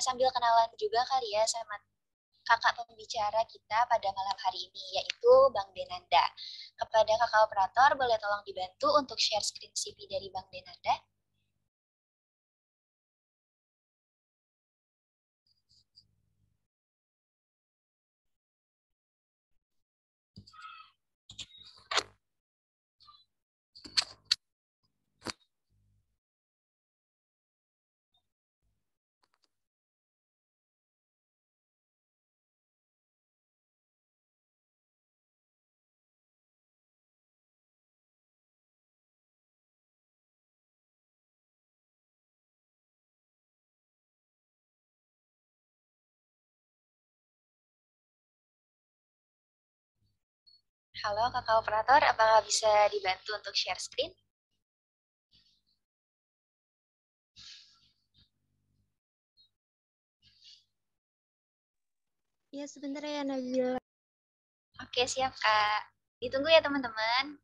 Sambil kenalan juga kali ya sama kakak pembicara kita pada malam hari ini, yaitu Bang Denanda. Kepada kakak operator, boleh tolong dibantu untuk share screen CV dari Bang Denanda? Halo kakak operator, apakah bisa dibantu untuk share screen? Ya, sebentar ya Nabila. Oke, siap Kak. Ditunggu ya teman-teman.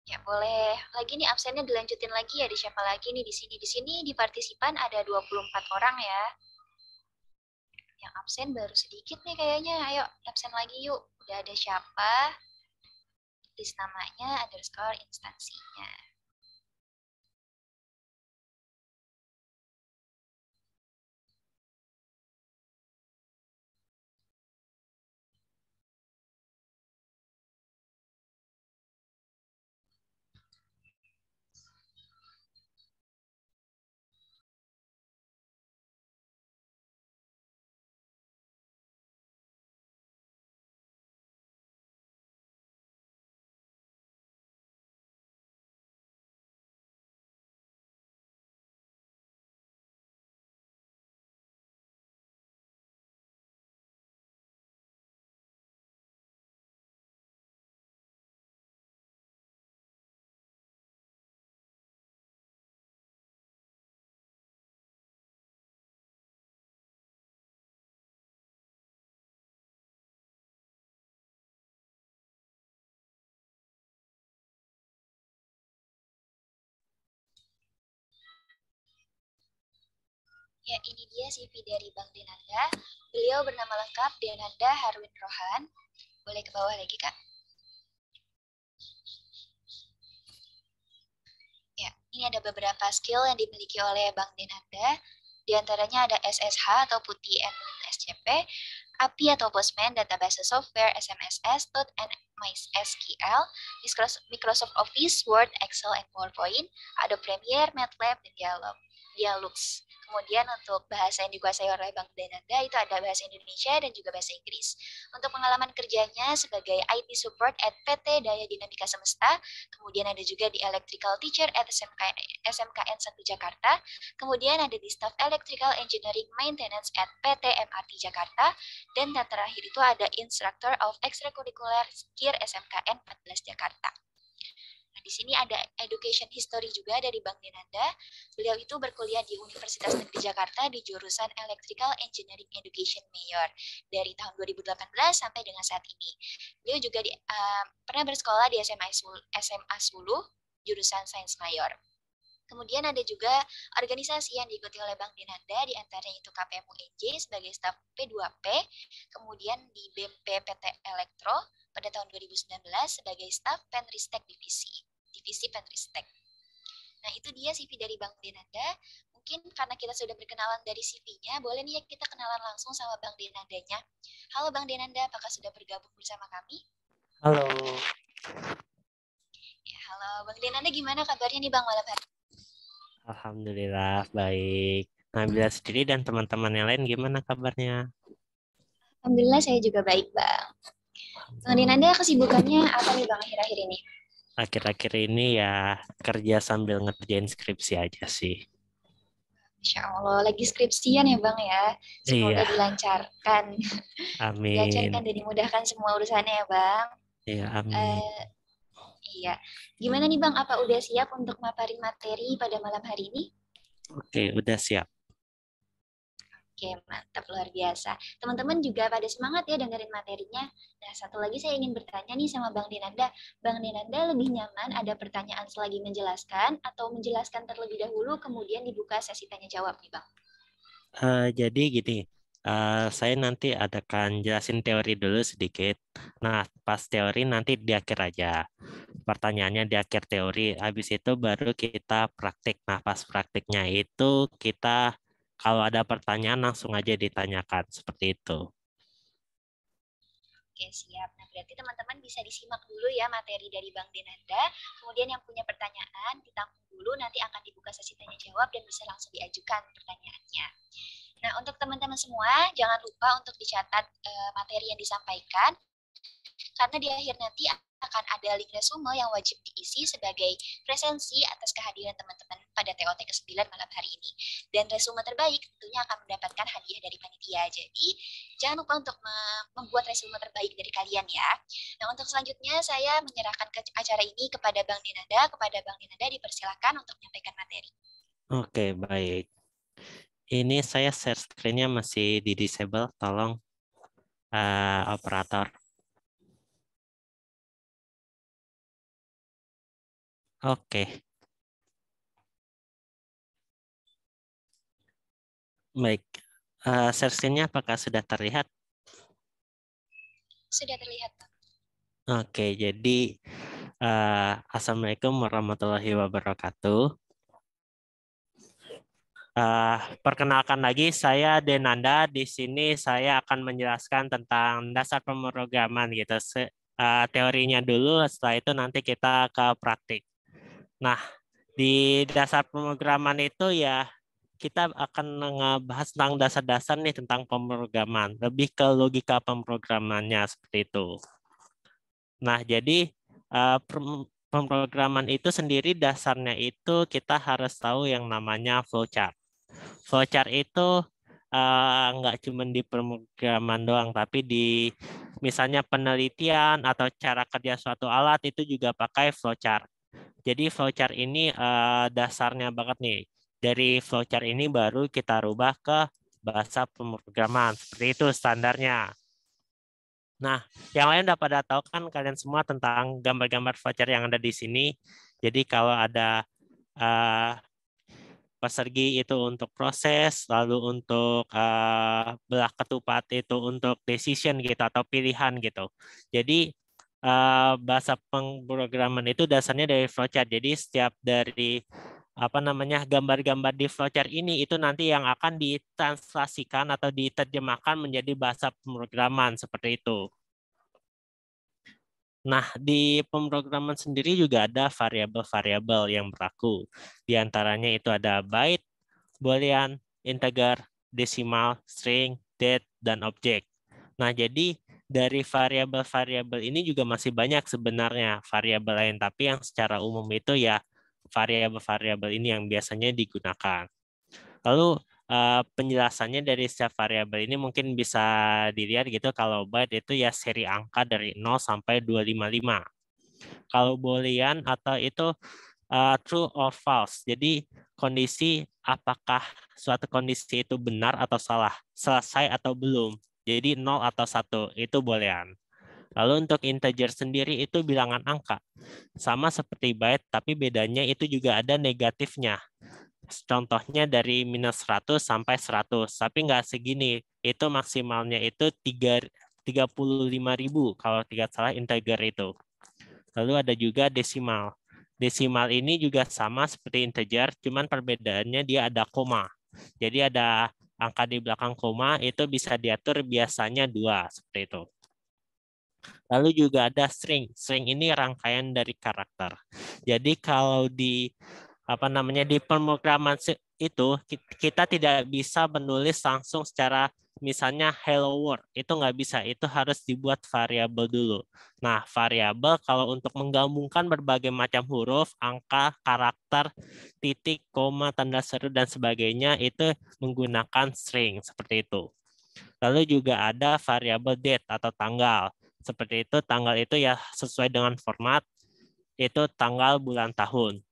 Ya, boleh. Lagi nih absennya dilanjutin lagi ya. Di siapa lagi nih di sini? Di sini di partisipan ada 24 orang ya. Yang absen baru sedikit nih kayaknya. Ayo, absen lagi yuk. Udah ada siapa? List namanya, underscore instansinya. Ya, ini dia CV dari Bang Denanda. Beliau bernama lengkap Denanda Harwin Rohan. Boleh ke bawah lagi, Kak? Ya, ini ada beberapa skill yang dimiliki oleh Bang Denanda. Di antaranya ada SSH atau Putih and SCP, API atau Postman, Database Software, SMSS, and MySQL, Microsoft Office, Word, Excel, and PowerPoint, Adobe Premiere, MATLAB, dan Dialux. Kemudian untuk bahasa yang dikuasai oleh Bang Denanda itu ada bahasa Indonesia dan juga bahasa Inggris. Untuk pengalaman kerjanya sebagai IT Support at PT Daya Dinamika Semesta, kemudian ada juga di Electrical Teacher at SMKN 1 Jakarta, kemudian ada di Staff Electrical Engineering Maintenance at PT MRT Jakarta, dan yang terakhir itu ada Instructor of Extracurricular KIR SMKN 14 Jakarta. Nah, di sini ada education history juga dari Bang Denanda. Beliau itu berkuliah di Universitas Negeri Jakarta di jurusan Electrical Engineering Education Mayor dari tahun 2018 sampai dengan saat ini. Beliau juga pernah bersekolah di SMA 10 jurusan Sains Mayor. Kemudian ada juga organisasi yang diikuti oleh Bang Denanda, di antaranya itu KPMU NJ sebagai staf P2P, kemudian di BEM PT Elektro pada tahun 2019 sebagai staf Penristek divisi Penristek. Nah, itu dia CV dari Bang Denanda. Mungkin karena kita sudah berkenalan dari CV-nya, boleh nih ya kita kenalan langsung sama Bang Denandanya. Halo Bang Denanda, apakah sudah bergabung bersama kami? Halo. Ya, halo Bang Denanda, gimana kabarnya nih Bang malam hari? Alhamdulillah baik. Nabila sendiri dan teman-teman yang lain gimana kabarnya? Alhamdulillah saya juga baik Bang. Bang Denanda kesibukannya apa nih Bang akhir-akhir ini? Akhir-akhir ini ya kerja sambil ngerjain skripsi aja sih. Insya Allah, lagi skripsian ya Bang ya. Semoga Iya, dilancarkan. Dilancarkan amin. dan dimudahkan semua urusannya ya Bang. Iya, amin. Eh, iya. Gimana nih Bang, apa udah siap untuk maparin materi pada malam hari ini? Oke, udah siap. Oke, mantap, luar biasa. Teman-teman juga pada semangat ya dengerin materinya. Nah, satu lagi saya ingin bertanya nih sama Bang Dinanda. Bang Dinanda lebih nyaman ada pertanyaan selagi menjelaskan atau menjelaskan terlebih dahulu kemudian dibuka sesi tanya jawab nih, Bang? Jadi gini, saya nanti akan jelasin teori dulu sedikit. Nah, pas teori nanti di akhir aja. Pertanyaannya di akhir teori. Habis itu baru kita praktik. Nah, pas praktiknya itu kita kalau ada pertanyaan langsung aja ditanyakan. Seperti itu. Oke, siap. Nah, berarti teman-teman bisa disimak dulu ya materi dari Bang Dinanda. Kemudian yang punya pertanyaan ditampung dulu, nanti akan dibuka sesi tanya jawab dan bisa langsung diajukan pertanyaannya. Nah, untuk teman-teman semua, jangan lupa untuk dicatat materi yang disampaikan, karena di akhir nanti akan ada link resume yang wajib diisi sebagai presensi atas kehadiran teman-teman pada TOT ke-9 malam hari ini. Dan resume terbaik tentunya akan mendapatkan hadiah dari panitia. Jadi, jangan lupa untuk membuat resume terbaik dari kalian ya. Nah, untuk selanjutnya saya menyerahkan ke acara ini kepada Bang Dinanda. Kepada Bang Dinanda dipersilakan untuk menyampaikan materi. Oke, baik. Ini saya share screen-nya masih di disable. Tolong operator. Oke. Baik. Share screen-nya apakah sudah terlihat? Sudah terlihat, Bang. Oke, jadi Assalamualaikum warahmatullahi wabarakatuh. Perkenalkan lagi, saya Denanda. Di sini saya akan menjelaskan tentang dasar pemrograman gitu. Teorinya dulu, setelah itu nanti kita ke praktik. Nah, di dasar pemrograman itu ya kita akan ngebahas tentang dasar-dasar nih tentang pemrograman, lebih ke logika pemrogramannya seperti itu. Nah, jadi pemrograman itu sendiri dasarnya itu kita harus tahu yang namanya flowchart. Flowchart itu nggak cuma di pemrograman doang, tapi di misalnya penelitian atau cara kerja suatu alat itu juga pakai flowchart. Jadi flowchart ini dasarnya banget nih. Dari flowchart ini baru kita rubah ke bahasa pemrograman. Seperti itu standarnya. Nah, yang lain udah pada tahu kan kalian semua tentang gambar-gambar flowchart yang ada di sini. Jadi kalau ada persegi itu untuk proses, lalu untuk belah ketupat itu untuk decision gitu atau pilihan gitu. Jadi bahasa pemrograman itu dasarnya dari flowchart. Jadi setiap dari gambar-gambar di flowchart ini itu nanti yang akan ditranslasikan atau diterjemahkan menjadi bahasa pemrograman seperti itu. Nah, di pemrograman sendiri juga ada variabel-variabel yang berlaku. Di antaranya itu ada byte, boolean, integer, desimal, string, date, dan objek. Nah, jadi dari variabel-variabel ini juga masih banyak sebenarnya variabel lain, tapi yang secara umum itu ya variabel-variabel ini yang biasanya digunakan. Lalu penjelasannya dari setiap variabel ini mungkin bisa dilihat gitu. Kalau byte itu ya seri angka dari 0 sampai 255. Kalau boolean atau itu true or false. Jadi kondisi apakah suatu kondisi itu benar atau salah, selesai atau belum. Jadi 0 atau 1 itu boolean. Lalu untuk integer sendiri itu bilangan angka. Sama seperti byte, tapi bedanya itu juga ada negatifnya. Contohnya dari minus 100 sampai 100, tapi nggak segini. Itu maksimalnya itu 35.000 kalau tidak salah integer itu. Lalu ada juga desimal. Desimal ini juga sama seperti integer, cuman perbedaannya dia ada koma. Jadi ada angka di belakang koma, itu bisa diatur biasanya 2, seperti itu. Lalu juga ada string. String ini rangkaian dari karakter. Jadi kalau di di pemrograman itu kita tidak bisa menulis langsung secara misalnya hello world, itu nggak bisa, itu harus dibuat variabel dulu. Nah, variabel kalau untuk menggabungkan berbagai macam huruf, angka, karakter, titik, koma, tanda seru dan sebagainya itu menggunakan string seperti itu. Lalu juga ada variabel date atau tanggal. Seperti itu, tanggal itu ya sesuai dengan format itu tanggal, bulan, tahun.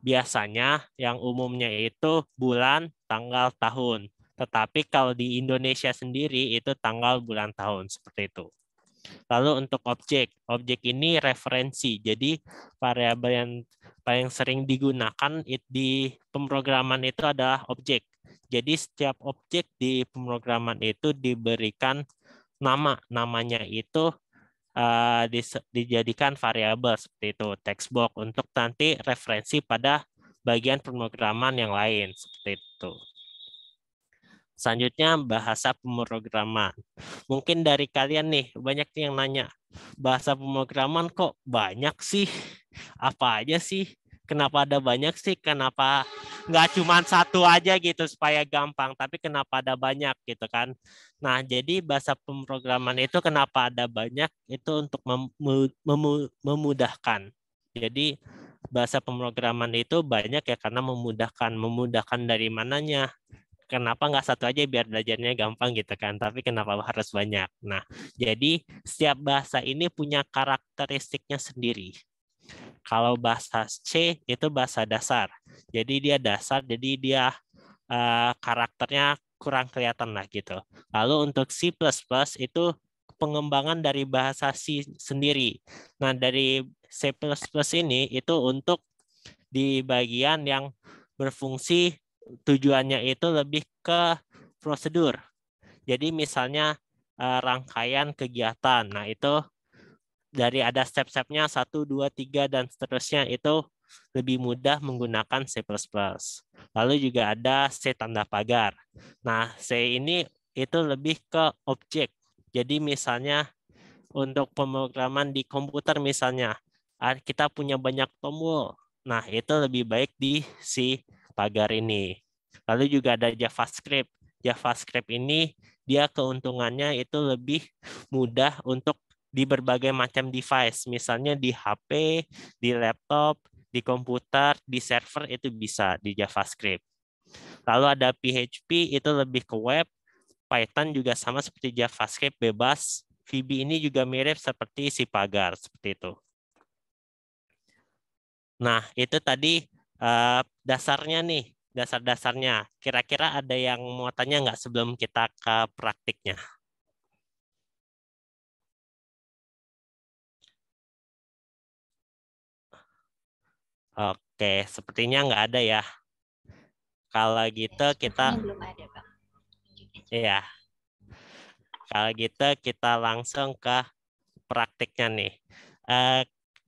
Biasanya yang umumnya itu bulan, tanggal, tahun. Tetapi kalau di Indonesia sendiri itu tanggal, bulan, tahun, seperti itu. Lalu untuk objek ini referensi. Jadi variabel yang paling sering digunakan di pemrograman itu adalah objek. Jadi setiap objek di pemrograman itu diberikan nama. Namanya itu dijadikan variabel seperti itu, text box, untuk nanti referensi pada bagian pemrograman yang lain seperti itu. Selanjutnya bahasa pemrograman. Mungkin dari kalian nih banyak yang nanya, bahasa pemrograman kok banyak sih? Apa aja sih? Kenapa ada banyak sih? Kenapa nggak cuma satu aja gitu supaya gampang, tapi kenapa ada banyak gitu kan? Nah, jadi bahasa pemrograman itu kenapa ada banyak? Itu untuk memudahkan. Jadi bahasa pemrograman itu banyak ya karena memudahkan. Memudahkan dari mananya? Kenapa nggak satu aja biar belajarnya gampang gitu kan, tapi kenapa harus banyak? Nah, jadi setiap bahasa ini punya karakteristiknya sendiri. Kalau bahasa C itu bahasa dasar, jadi dia dasar, jadi dia karakternya kurang kelihatan lah gitu. Lalu untuk C++ itu pengembangan dari bahasa C sendiri. Nah, dari C++ ini itu untuk di bagian yang berfungsi, tujuannya itu lebih ke prosedur. Jadi misalnya rangkaian kegiatan. Nah, itu dari ada step-stepnya 1, 2, 3, dan seterusnya itu lebih mudah menggunakan C++. Lalu juga ada C tanda pagar. Nah, C ini itu lebih ke objek. Jadi misalnya untuk pemrograman di komputer misalnya, kita punya banyak tombol. Nah, itu lebih baik di si pagar ini. Lalu juga ada JavaScript. JavaScript ini dia keuntungannya itu lebih mudah untuk di berbagai macam device. Misalnya di HP, di laptop, di komputer, di server itu bisa di JavaScript. Lalu ada PHP itu lebih ke web. Python juga sama seperti JavaScript, bebas. VB ini juga mirip seperti si pagar, seperti itu. Nah, itu tadi dasarnya nih, dasar-dasarnya. Kira-kira ada yang mau tanya nggak sebelum kita ke praktiknya? Oke, sepertinya nggak ada ya. Kalau gitu kita, belum ada, Bang. ya, kalau gitu kita langsung ke praktiknya nih.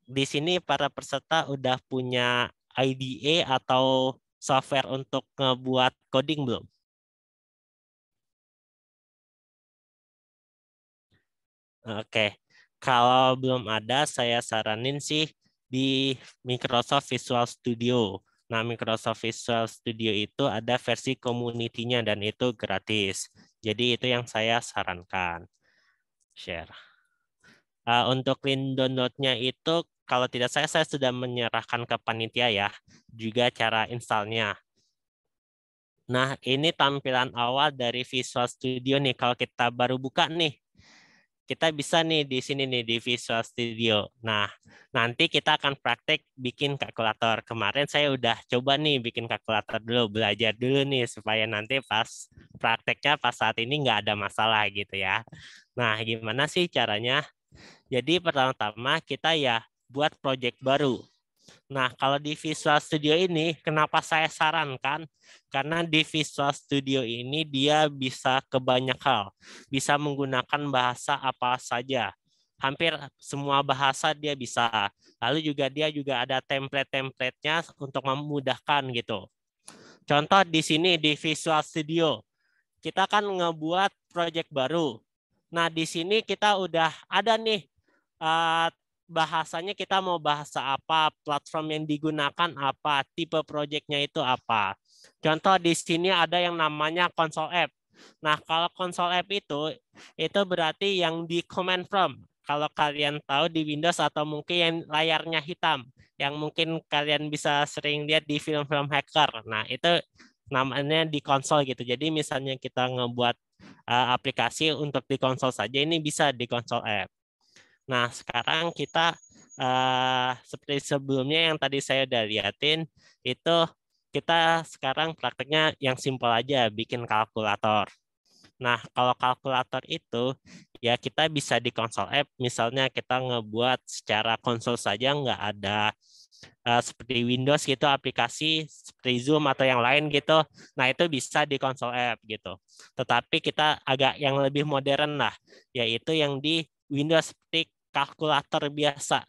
Di sini para peserta udah punya IDE atau software untuk ngebuat coding belum? Oke, kalau belum ada, saya saranin sih di Microsoft Visual Studio. Nah, Microsoft Visual Studio itu ada versi community-nya dan itu gratis. Jadi itu yang saya sarankan. Share. Untuk link download-nya itu, kalau tidak saya sudah menyerahkan ke panitia ya, juga cara installnya. Nah, ini tampilan awal dari Visual Studio nih. Kalau kita baru buka nih, kita bisa nih di sini nih di Visual Studio. Nah, nanti kita akan praktek bikin kalkulator. Kemarin saya udah coba nih bikin kalkulator dulu, belajar dulu nih supaya nanti pas prakteknya pas saat ini nggak ada masalah gitu ya. Nah, gimana sih caranya? Jadi pertama-tama kita ya buat project baru. Nah, kalau di Visual Studio ini, kenapa saya sarankan? Karena di Visual Studio ini dia bisa ke banyak hal. Bisa menggunakan bahasa apa saja. Hampir semua bahasa dia bisa. Lalu juga dia juga ada template-templatenya untuk memudahkan gitu. Contoh di sini di Visual Studio, kita kan ngebuat project baru. Nah, di sini kita udah ada nih bahasanya, kita mau bahasa apa, platform yang digunakan apa, tipe projectnya itu apa. Contoh di sini ada yang namanya console app. Nah, kalau console app itu berarti yang di command prompt. Kalau kalian tahu di Windows atau mungkin yang layarnya hitam, yang mungkin kalian bisa sering lihat di film-film hacker. Nah, itu namanya di konsol gitu. Jadi misalnya kita ngebuat aplikasi untuk di konsol saja, ini bisa di konsol app. Nah, sekarang kita seperti sebelumnya yang tadi saya udah liatin, itu kita sekarang prakteknya yang simpel aja, bikin kalkulator. Nah, kalau kalkulator itu ya kita bisa di konsol app, misalnya kita ngebuat secara konsol saja, nggak ada seperti Windows gitu, aplikasi seperti Zoom atau yang lain gitu. Nah, itu bisa di konsol app gitu. Tetapi kita agak yang lebih modern lah, yaitu yang di Windows seperti kalkulator biasa.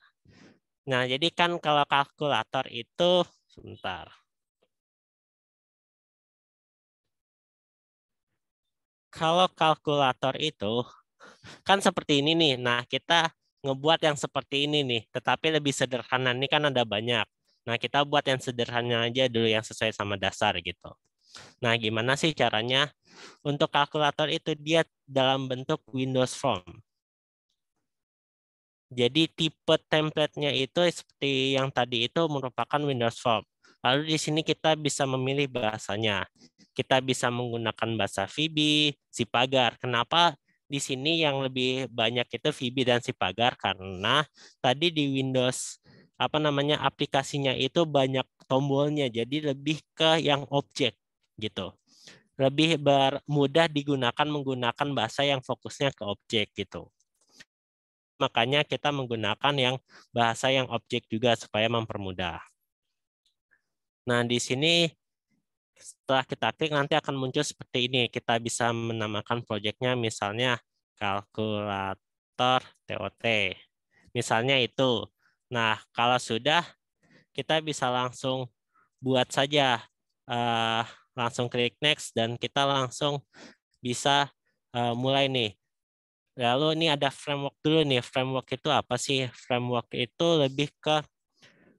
Nah, jadi kan kalau kalkulator itu, sebentar. Kalau kalkulator itu kan seperti ini nih. Nah, kita ngebuat yang seperti ini nih, tetapi lebih sederhana. Ini kan ada banyak. Nah, kita buat yang sederhana aja dulu yang sesuai sama dasar gitu. Nah, gimana sih caranya? Untuk kalkulator itu dia dalam bentuk Windows Form. Jadi tipe template-nya itu seperti yang tadi itu merupakan Windows Form. Lalu di sini kita bisa memilih bahasanya. Kita bisa menggunakan bahasa VB, Sipagar. Kenapa di sini yang lebih banyak itu VB dan Sipagar? Karena tadi di Windows aplikasinya itu banyak tombolnya. Jadi lebih ke yang objek gitu. Lebih mudah digunakan menggunakan bahasa yang fokusnya ke objek gitu. Makanya kita menggunakan yang bahasa yang objek juga supaya mempermudah. Nah, di sini setelah kita klik nanti akan muncul seperti ini. Kita bisa menamakan proyeknya misalnya kalkulator TOT. Misalnya itu. Nah, kalau sudah kita bisa langsung buat saja. Langsung klik next dan kita langsung bisa mulai nih. Lalu ini ada framework dulu nih. Framework itu apa sih? Framework itu lebih ke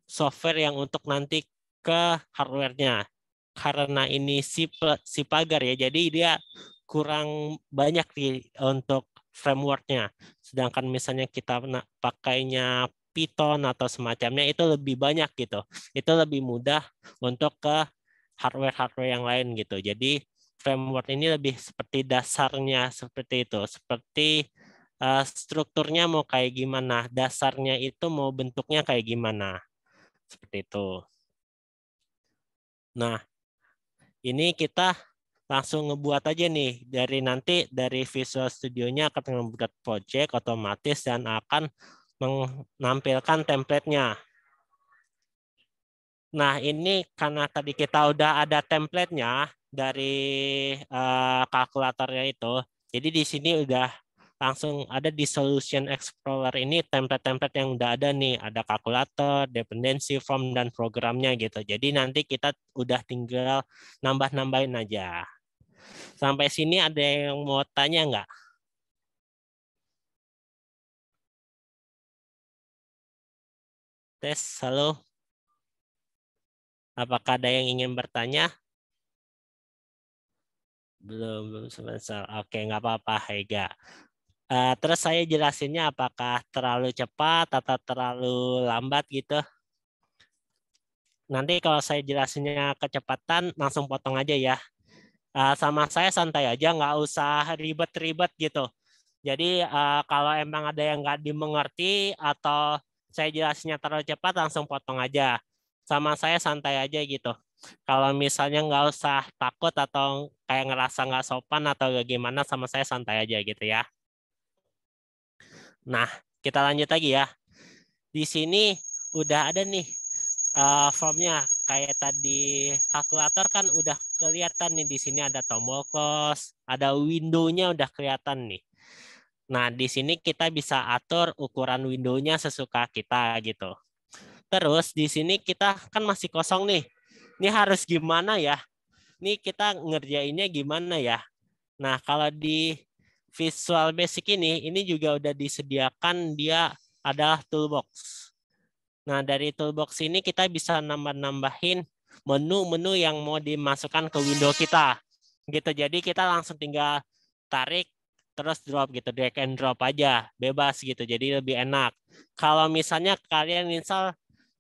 software yang untuk nanti ke hardware-nya. Karena ini si pagar ya, jadi dia kurang banyak untuk framework-nya. Sedangkan misalnya kita pakainya Python atau semacamnya itu lebih banyak gitu. Itu lebih mudah untuk ke hardware-hardware yang lain gitu. Jadi framework ini lebih seperti dasarnya seperti itu. Seperti strukturnya mau kayak gimana, dasarnya itu mau bentuknya kayak gimana. Seperti itu. Nah, ini kita langsung ngebuat aja nih. Dari Visual Studio-nya akan membuat project otomatis dan akan menampilkan template-nya. Nah, ini karena tadi kita udah ada template-nya dari kalkulatornya itu. Jadi di sini udah langsung ada di Solution Explorer ini template-template yang udah ada nih. Ada kalkulator, dependency, form, dan programnya gitu. Jadi nanti kita udah tinggal nambah-nambahin aja. Sampai sini ada yang mau tanya nggak? Tes, halo. Apakah ada yang ingin bertanya? Belum sebentar. Oke, nggak apa-apa, Hega. Terus saya jelasinnya apakah terlalu cepat atau terlalu lambat gitu. Nanti kalau saya jelasinnya kecepatan, langsung potong aja ya. Sama saya santai aja, nggak usah ribet-ribet gitu. Jadi kalau emang ada yang nggak dimengerti atau saya jelasinnya terlalu cepat, langsung potong aja. Sama saya santai aja gitu. Kalau misalnya nggak usah takut atau kayak ngerasa nggak sopan atau gimana, sama saya santai aja gitu ya. Nah, kita lanjut lagi ya. Di sini udah ada nih formnya. Kayak tadi kalkulator kan udah kelihatan nih, di sini ada tombol close, ada window-nya udah kelihatan nih. Nah, di sini kita bisa atur ukuran window-nya sesuka kita gitu. Terus di sini kita kan masih kosong nih. Ini harus gimana ya? Ini kita ngerjainnya gimana ya? Nah, kalau di Visual Basic ini juga udah disediakan dia adalah toolbox. Nah, dari toolbox ini kita bisa nambah-nambahin menu-menu yang mau dimasukkan ke window kita. Gitu. Jadi kita langsung tinggal tarik terus drop gitu, drag and drop aja, bebas gitu. Jadi lebih enak. Kalau misalnya kalian install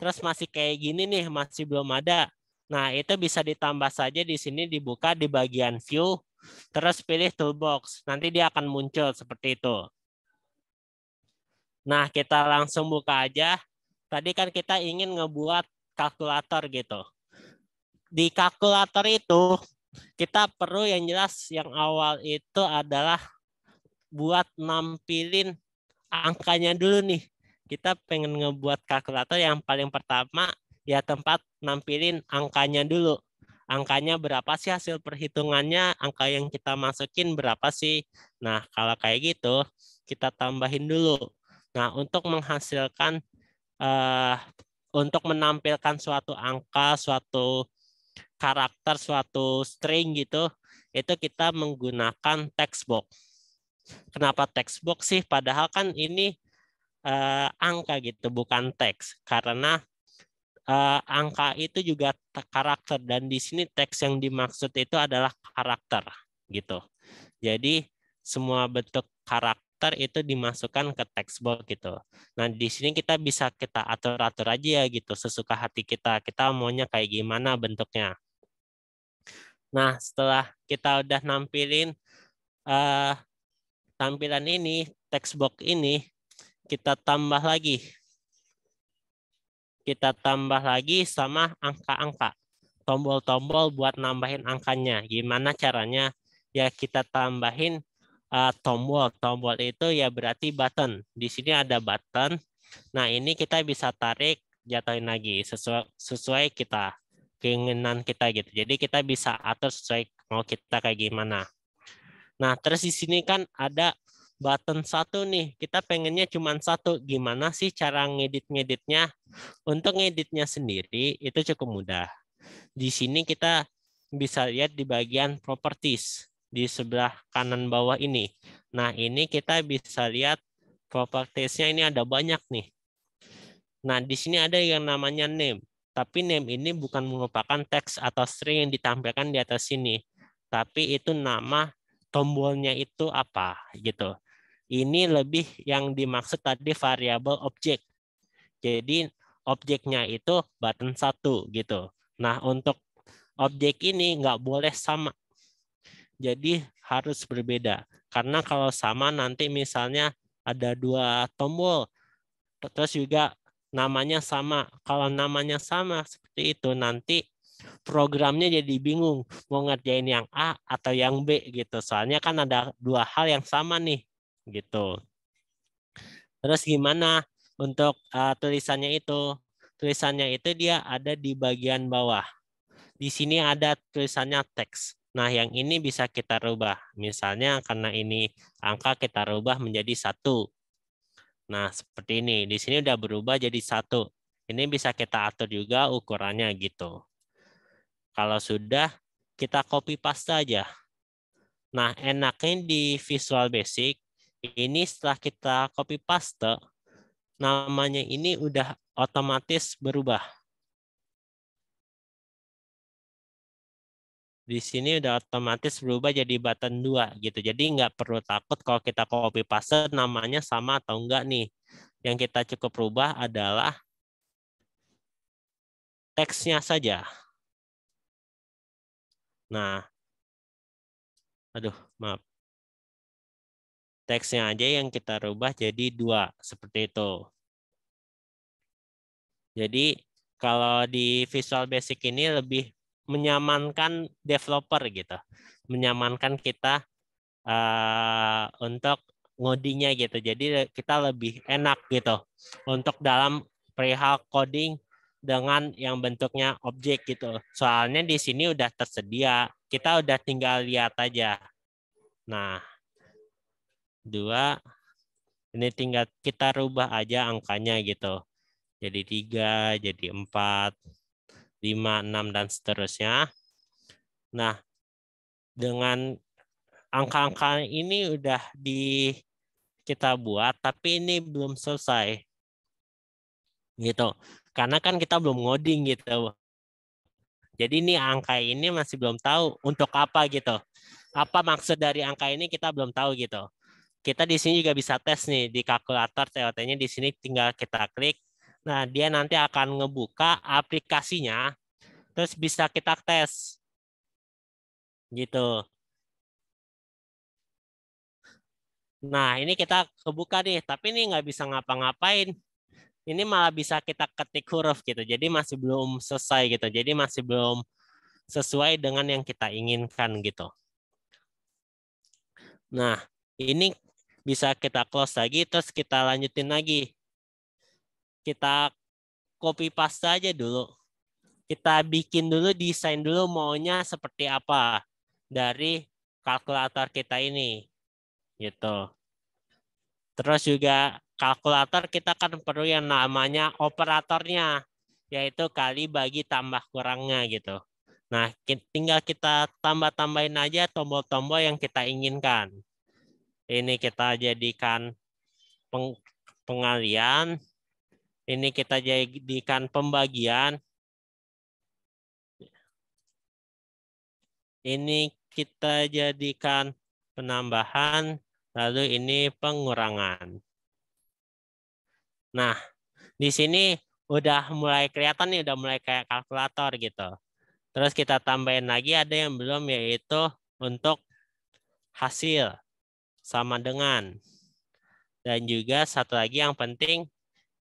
terus masih kayak gini nih, masih belum ada. Nah, itu bisa ditambah saja di sini, dibuka di bagian view, terus pilih toolbox. Nanti dia akan muncul seperti itu. Nah, kita langsung buka aja. Tadi kan kita ingin ngebuat kalkulator gitu. di kalkulator itu kita perlu yang jelas yang awal itu adalah buat nampilin angkanya dulu nih. Kita pengen ngebuat kalkulator yang paling pertama ya tempat nampilin angkanya dulu. Angkanya berapa sih hasil perhitungannya, angka yang kita masukin berapa sih. Nah, kalau kayak gitu, kita tambahin dulu. Nah, untuk menghasilkan, untuk menampilkan suatu angka, suatu karakter, suatu string gitu, itu kita menggunakan text box. Kenapa text box sih? Padahal kan ini angka gitu, bukan teks. Karena angka itu juga karakter dan di sini teks yang dimaksud itu adalah karakter gitu. Jadi semua bentuk karakter itu dimasukkan ke text box gitu. Nah, di sini kita bisa kita atur-atur aja ya gitu, sesuka hati kita. Kita maunya kayak gimana bentuknya. Nah, setelah kita udah nampilin tampilan ini, text box ini, kita tambah lagi. Kita tambah lagi sama angka-angka. Tombol-tombol buat nambahin angkanya. Gimana caranya? Ya kita tambahin tombol. Tombol itu ya berarti button. Di sini ada button. Nah ini kita bisa tarik, jatuhin lagi sesuai kita keinginan kita gitu. Jadi kita bisa atur sesuai mau kita kayak gimana. Nah terus di sini kan ada button satu nih. Kita pengennya cuma satu. Gimana sih cara ngedit-ngeditnya? Untuk ngeditnya sendiri itu cukup mudah. Di sini kita bisa lihat di bagian properties di sebelah kanan bawah ini. Nah, ini kita bisa lihat propertiesnya ini ada banyak nih. Nah, di sini ada yang namanya name. Tapi name ini bukan merupakan teks atau string yang ditampilkan di atas sini. Tapi itu nama tombolnya itu apa gitu. Ini lebih yang dimaksud tadi variabel objek. Jadi objeknya itu button satu gitu. Nah untuk objek ini nggak boleh sama. Jadi harus berbeda. Karena kalau sama nanti misalnya ada dua tombol. Terus juga namanya sama. Kalau namanya sama seperti itu nanti programnya jadi bingung. Mau ngerjain yang A atau yang B gitu. Soalnya kan ada dua hal yang sama nih. Gitu. Terus gimana untuk tulisannya itu? Tulisannya itu dia ada di bagian bawah. Di sini ada tulisannya teks. Nah, yang ini bisa kita rubah. Misalnya karena ini angka kita rubah menjadi 1. Nah, seperti ini. Di sini udah berubah jadi 1. Ini bisa kita atur juga ukurannya gitu. Kalau sudah, kita copy paste aja. Nah, enaknya di Visual Basic, ini setelah kita copy paste, namanya ini udah otomatis berubah. Di sini udah otomatis berubah jadi button 2 gitu. Jadi nggak perlu takut kalau kita copy paste namanya sama atau enggak nih. Yang kita cukup rubah adalah teksnya saja. Nah, aduh maaf. Teksnya aja yang kita rubah jadi 2 seperti itu. Jadi kalau di Visual Basic ini lebih menyamankan developer gitu. Menyamankan kita untuk ngodingnya gitu. Jadi kita lebih enak gitu untuk dalam perihal coding dengan yang bentuknya objek gitu. Soalnya di sini udah tersedia. Kita udah tinggal lihat aja. Nah, 2 ini tinggal kita rubah aja angkanya gitu. Jadi 3, jadi 4, 5, 6 dan seterusnya. Nah, dengan angka-angka ini udah kita buat, tapi ini belum selesai. Gitu. Karena kan kita belum ngoding gitu. Jadi ini angka ini masih belum tahu untuk apa gitu. Apa maksud dari angka ini kita belum tahu gitu. Kita di sini juga bisa tes nih di kalkulator TOT-nya di sini tinggal kita klik. Nah, dia nanti akan ngebuka aplikasinya terus bisa kita tes. Gitu. Nah, ini kita kebuka nih, tapi ini nggak bisa ngapa-ngapain. Ini malah bisa kita ketik huruf gitu. Jadi masih belum selesai gitu. Jadi masih belum sesuai dengan yang kita inginkan gitu. Nah, ini bisa kita close lagi, terus kita lanjutin lagi. Kita copy paste aja dulu. Kita bikin dulu, desain dulu maunya seperti apa dari kalkulator kita ini. Gitu. Terus juga kalkulator kita kan perlu yang namanya operatornya, yaitu kali bagi tambah kurangnya gitu. Nah, tinggal kita tambah-tambahin aja tombol-tombol yang kita inginkan. Ini kita jadikan pengalian, ini kita jadikan pembagian, ini kita jadikan penambahan, lalu ini pengurangan. Nah, di sini udah mulai kelihatan nih, udah mulai kayak kalkulator gitu. Terus kita tambahin lagi ada yang belum, yaitu untuk hasil sama dengan. Dan juga satu lagi yang penting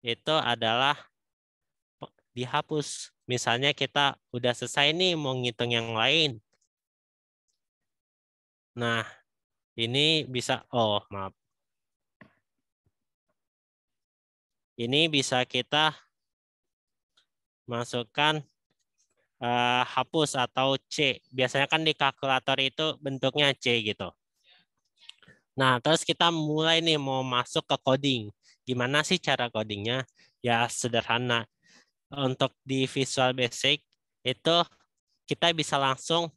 itu adalah dihapus. Misalnya kita udah selesai nih mau ngitung yang lain. Nah, ini bisa, oh maaf. Ini bisa kita masukkan hapus atau C. Biasanya kan di kalkulator itu bentuknya C gitu. Nah, terus kita mulai nih mau masuk ke coding. Gimana sih cara codingnya? Ya sederhana. Untuk di Visual Basic itu kita bisa langsung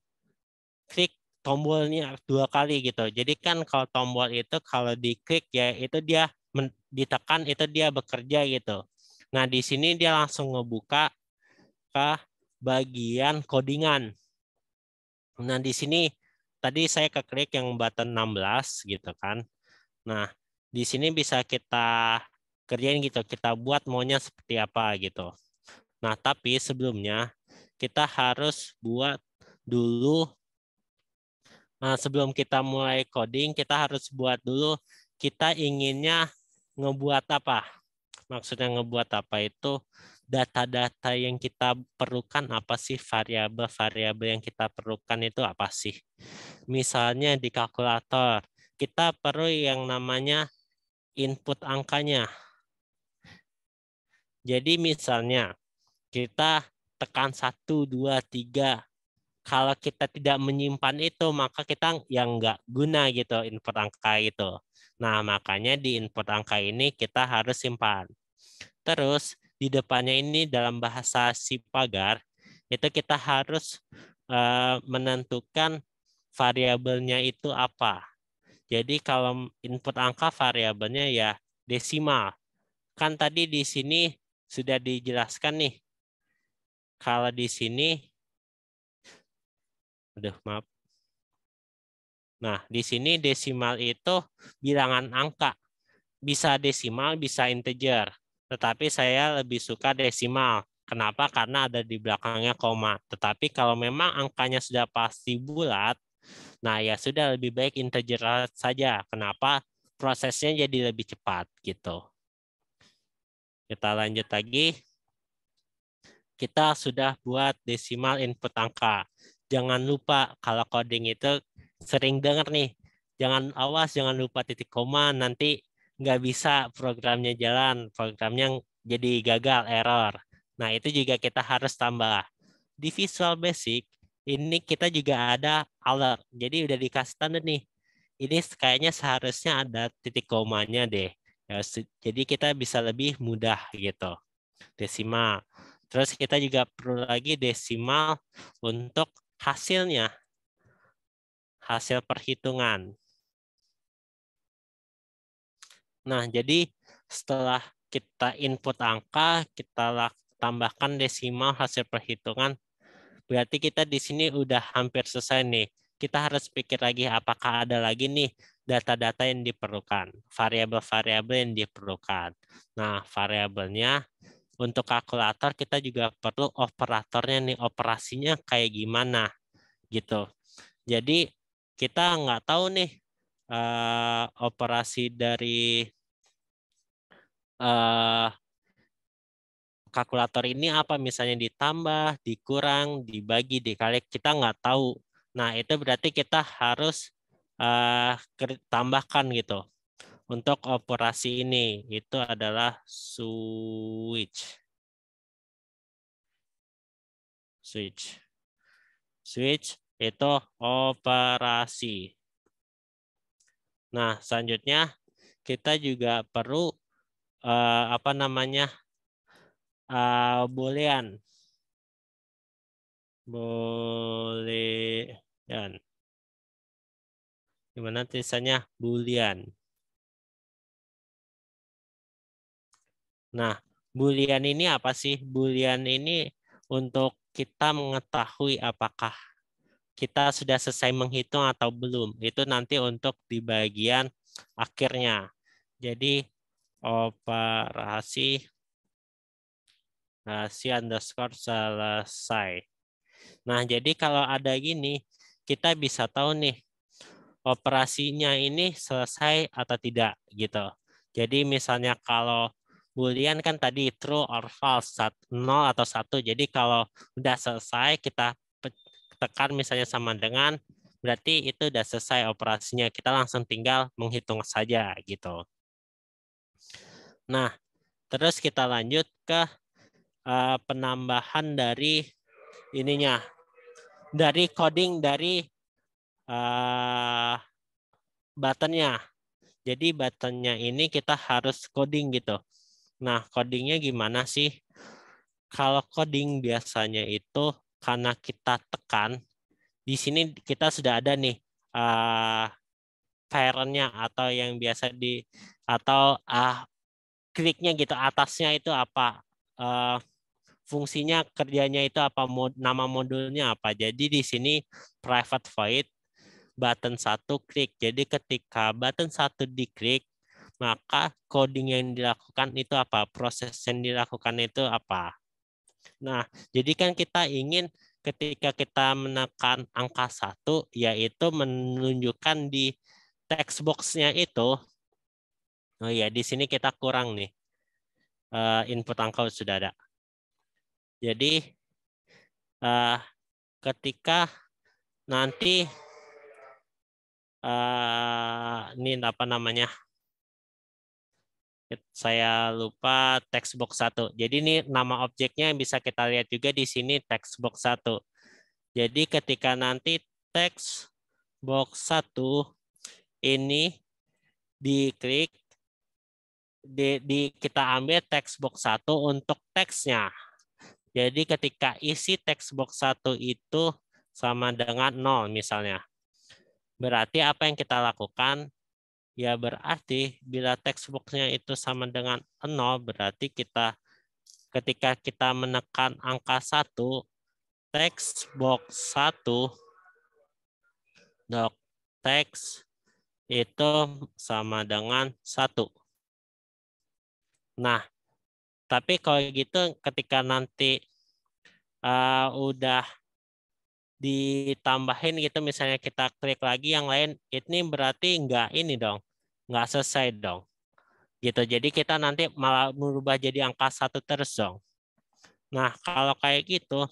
klik tombolnya 2 kali gitu. Jadi kan kalau tombol itu kalau diklik ya itu dia ditekan itu dia bekerja gitu. Nah, di sini dia langsung ngebuka ke bagian codingan. Nah, di sini tadi saya keklik yang button 16 gitu kan. Nah, di sini bisa kita kerjain gitu, kita buat maunya seperti apa gitu. Nah, tapi sebelumnya kita harus buat dulu, sebelum kita mulai coding, kita harus buat dulu kita inginnya ngebuat apa. Maksudnya ngebuat apa itu data-data yang kita perlukan apa sih, variabel-variabel yang kita perlukan itu apa sih. Misalnya di kalkulator, kita perlu yang namanya input angkanya. Jadi misalnya kita tekan 1, 2, 3. Kalau kita tidak menyimpan itu, maka kita yang nggak guna gitu input angka itu. Nah, makanya di input angka ini kita harus simpan. Terus di depannya ini dalam bahasa si pagar, itu kita harus menentukan variabelnya itu apa. Jadi kalau input angka variabelnya ya desimal. Kan tadi di sini sudah dijelaskan nih. Kalau di sini, aduh maaf. Nah, di sini desimal itu bilangan angka. Bisa desimal, bisa integer. Tetapi saya lebih suka desimal. Kenapa? Karena ada di belakangnya koma. Tetapi kalau memang angkanya sudah pasti bulat, nah ya sudah lebih baik integer saja. Kenapa? Prosesnya jadi lebih cepat gitu. Kita lanjut lagi. Kita sudah buat desimal input angka. Jangan lupa kalau coding itu sering dengar nih. Jangan lupa titik koma, nanti nggak bisa programnya jalan. Programnya jadi gagal, error. Nah, itu juga kita harus tambah. Di Visual Basic, ini kita juga ada alert. Jadi udah dikasih tanda nih. Ini kayaknya seharusnya ada titik komanya deh. Ya, jadi kita bisa lebih mudah gitu. Desimal. Terus kita juga perlu lagi desimal untuk hasilnya. Hasil perhitungan. Nah, jadi setelah kita input angka, kita tambahkan desimal hasil perhitungan. Berarti kita di sini udah hampir selesai nih. Kita harus pikir lagi apakah ada lagi nih data-data yang diperlukan, variabel-variabel yang diperlukan. Nah, variabelnya untuk kalkulator kita juga perlu operatornya nih, operasinya kayak gimana gitu. Jadi kita nggak tahu nih operasi dari kalkulator ini apa, misalnya ditambah, dikurang, dibagi, dikali, kita nggak tahu. Nah, itu berarti kita harus tambahkan gitu. Untuk operasi ini, itu adalah switch. Switch itu operasi. Nah, selanjutnya kita juga perlu boolean. Boolean. Gimana tulisannya? Boolean. Nah, boolean ini apa sih? Boolean ini untuk kita mengetahui apakah kita sudah selesai menghitung atau belum. Itu nanti untuk di bagian akhirnya. Jadi operasi underscore selesai. Nah, jadi kalau ada gini, kita bisa tahu nih operasinya ini selesai atau tidak gitu. Jadi misalnya kalau Boolean kan tadi true or false, 0 atau 1. Jadi kalau udah selesai kita tekan misalnya sama dengan, berarti itu udah selesai operasinya. Kita langsung tinggal menghitung saja gitu. Nah, terus kita lanjut ke penambahan dari ininya, dari coding dari buttonnya. Jadi buttonnya ini kita harus coding gitu. Nah, codingnya gimana sih? Kalau coding biasanya itu karena kita tekan, di sini kita sudah ada nih parent-nya atau yang biasa atau kliknya gitu, atasnya itu apa, fungsinya kerjanya itu apa, nama modulnya apa. Jadi di sini private void button 1 klik. Jadi ketika button 1 diklik, maka coding yang dilakukan itu apa, proses yang dilakukan itu apa. Nah, jadi kan kita ingin ketika kita menekan angka 1, yaitu menunjukkan di text box-nya itu, oh ya, di sini kita kurang nih, input angka sudah ada. Jadi ketika nanti ini apa namanya, saya lupa, text box 1. Jadi ini nama objeknya bisa kita lihat juga di sini, text box 1. Jadi ketika nanti text box 1 ini diklik, kita ambil text box 1 untuk teksnya. Jadi ketika isi text box 1 itu sama dengan 0 misalnya. Berarti apa yang kita lakukan? Ya berarti bila text box-nya itu sama dengan 0, berarti ketika kita menekan angka 1, text box 1 dot text itu sama dengan 1. Nah, tapi kalau gitu ketika nanti udah ditambahin gitu, misalnya kita klik lagi yang lain, ini berarti nggak ini dong, nggak selesai dong. Gitu. Jadi kita nanti malah berubah jadi angka 1 terus dong. Nah, kalau kayak gitu,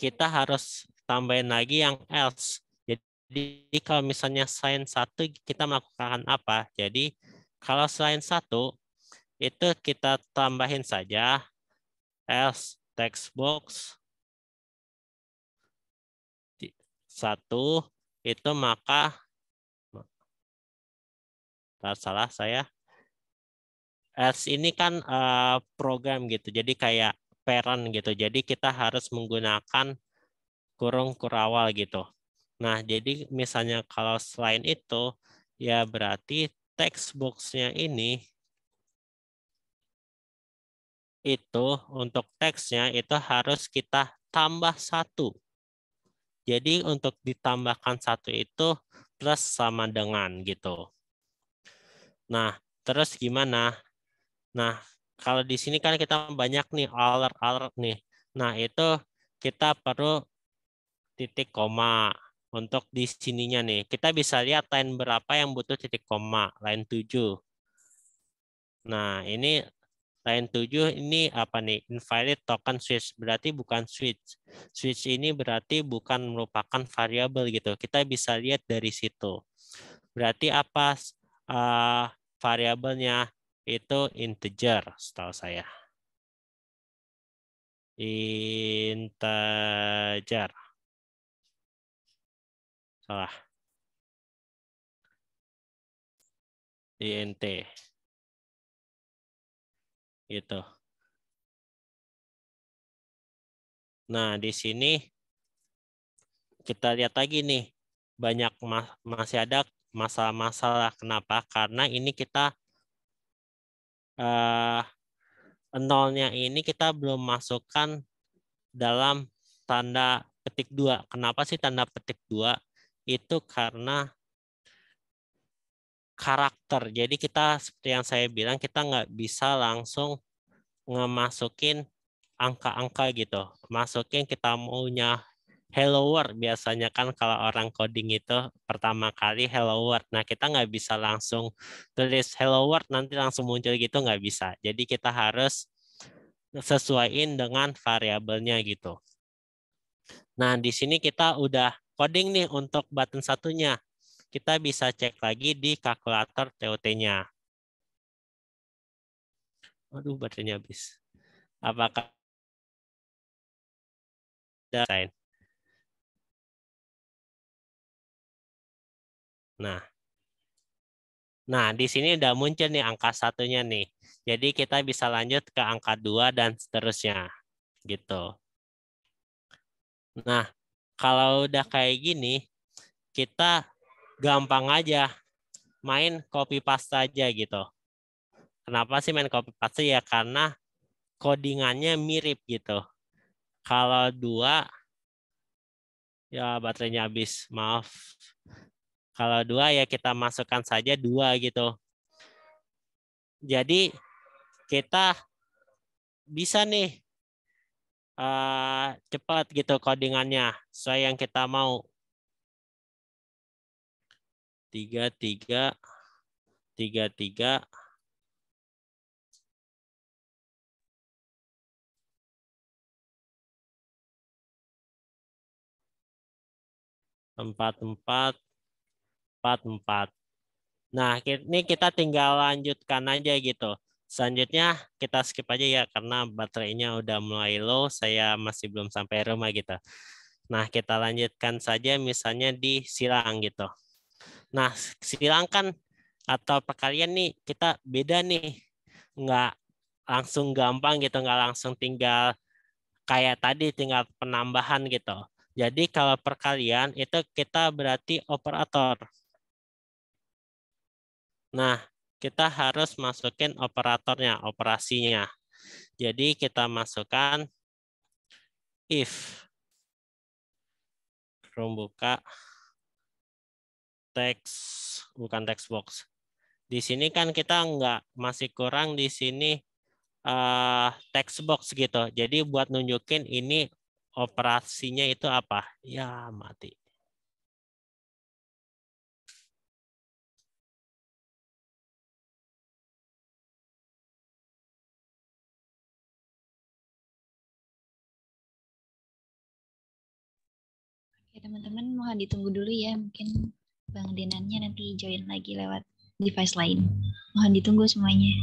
kita harus tambahin lagi yang else. Jadi kalau misalnya selain 1, kita melakukan apa? Jadi kalau selain 1, itu kita tambahin saja else text box 1, itu maka salah saya, else ini kan program gitu, jadi kayak parent gitu, jadi kita harus menggunakan kurung kurawal gitu. Nah, jadi misalnya kalau selain itu, ya berarti text box-nya ini itu untuk teksnya itu harus kita tambah 1. Jadi untuk ditambahkan 1 itu plus sama dengan gitu. Nah, terus gimana? Nah, kalau di sini kan kita banyak nih alert nih. Nah, itu kita perlu titik koma untuk di sininya nih. Kita bisa lihat line berapa yang butuh titik koma, line 7. Nah, ini Line 7 ini apa nih? Invalid token switch. Berarti bukan switch. Switch ini berarti bukan merupakan variabel gitu. Kita bisa lihat dari situ. Berarti apa variabelnya? Itu integer setahu saya. Integer. Salah. int. Gitu. Nah, di sini kita lihat lagi nih. Banyak masih ada masalah-masalah. Kenapa? Karena ini kita nolnya ini kita belum masukkan dalam tanda petik 2. Kenapa sih tanda petik 2? Itu karena karakter. Jadi kita seperti yang saya bilang, kita nggak bisa langsung ngemasukin angka-angka gitu. Masukin kita maunya hello world. Biasanya kan kalau orang coding itu pertama kali hello world. Nah, kita nggak bisa langsung tulis hello world nanti langsung muncul gitu, nggak bisa. Jadi kita harus sesuaiin dengan variabelnya gitu. Nah, di sini kita udah coding nih untuk button satunya. Kita bisa cek lagi di kalkulator TOT-nya. Aduh, baterainya habis. Apakah ada sign? Nah, di sini udah muncul nih angka satunya nih. Jadi kita bisa lanjut ke angka 2 dan seterusnya. Gitu. Nah, kalau udah kayak gini, kita gampang aja main copy paste aja gitu. Kenapa sih main copy paste? Ya karena codingannya mirip gitu. Kalau 2, ya baterainya habis, maaf. Kalau 2 ya kita masukkan saja 2 gitu. Jadi kita bisa nih cepat gitu codingannya sesuai yang kita mau. 3, 3, 3, 3. 4, 4, 4, 4. Nah, ini kita tinggal lanjutkan aja gitu. Selanjutnya kita skip aja ya karena baterainya udah mulai low, saya masih belum sampai rumah gitu. Nah, kita lanjutkan saja misalnya di silang gitu. Nah, silang kan atau perkalian nih kita beda nih. Nggak langsung gampang gitu, nggak langsung tinggal kayak tadi tinggal penambahan gitu. Jadi kalau perkalian itu kita berarti operator. Nah, kita harus masukin operatornya, operasinya. Jadi kita masukkan if buka teks, bukan text box. Di sini kan kita masih kurang di sini text box gitu. Jadi buat nunjukin ini operasinya itu apa? Ya, mati. Oke, teman-teman mohon ditunggu dulu ya. Mungkin Bang Denannya nanti join lagi lewat device lain. Mohon ditunggu semuanya.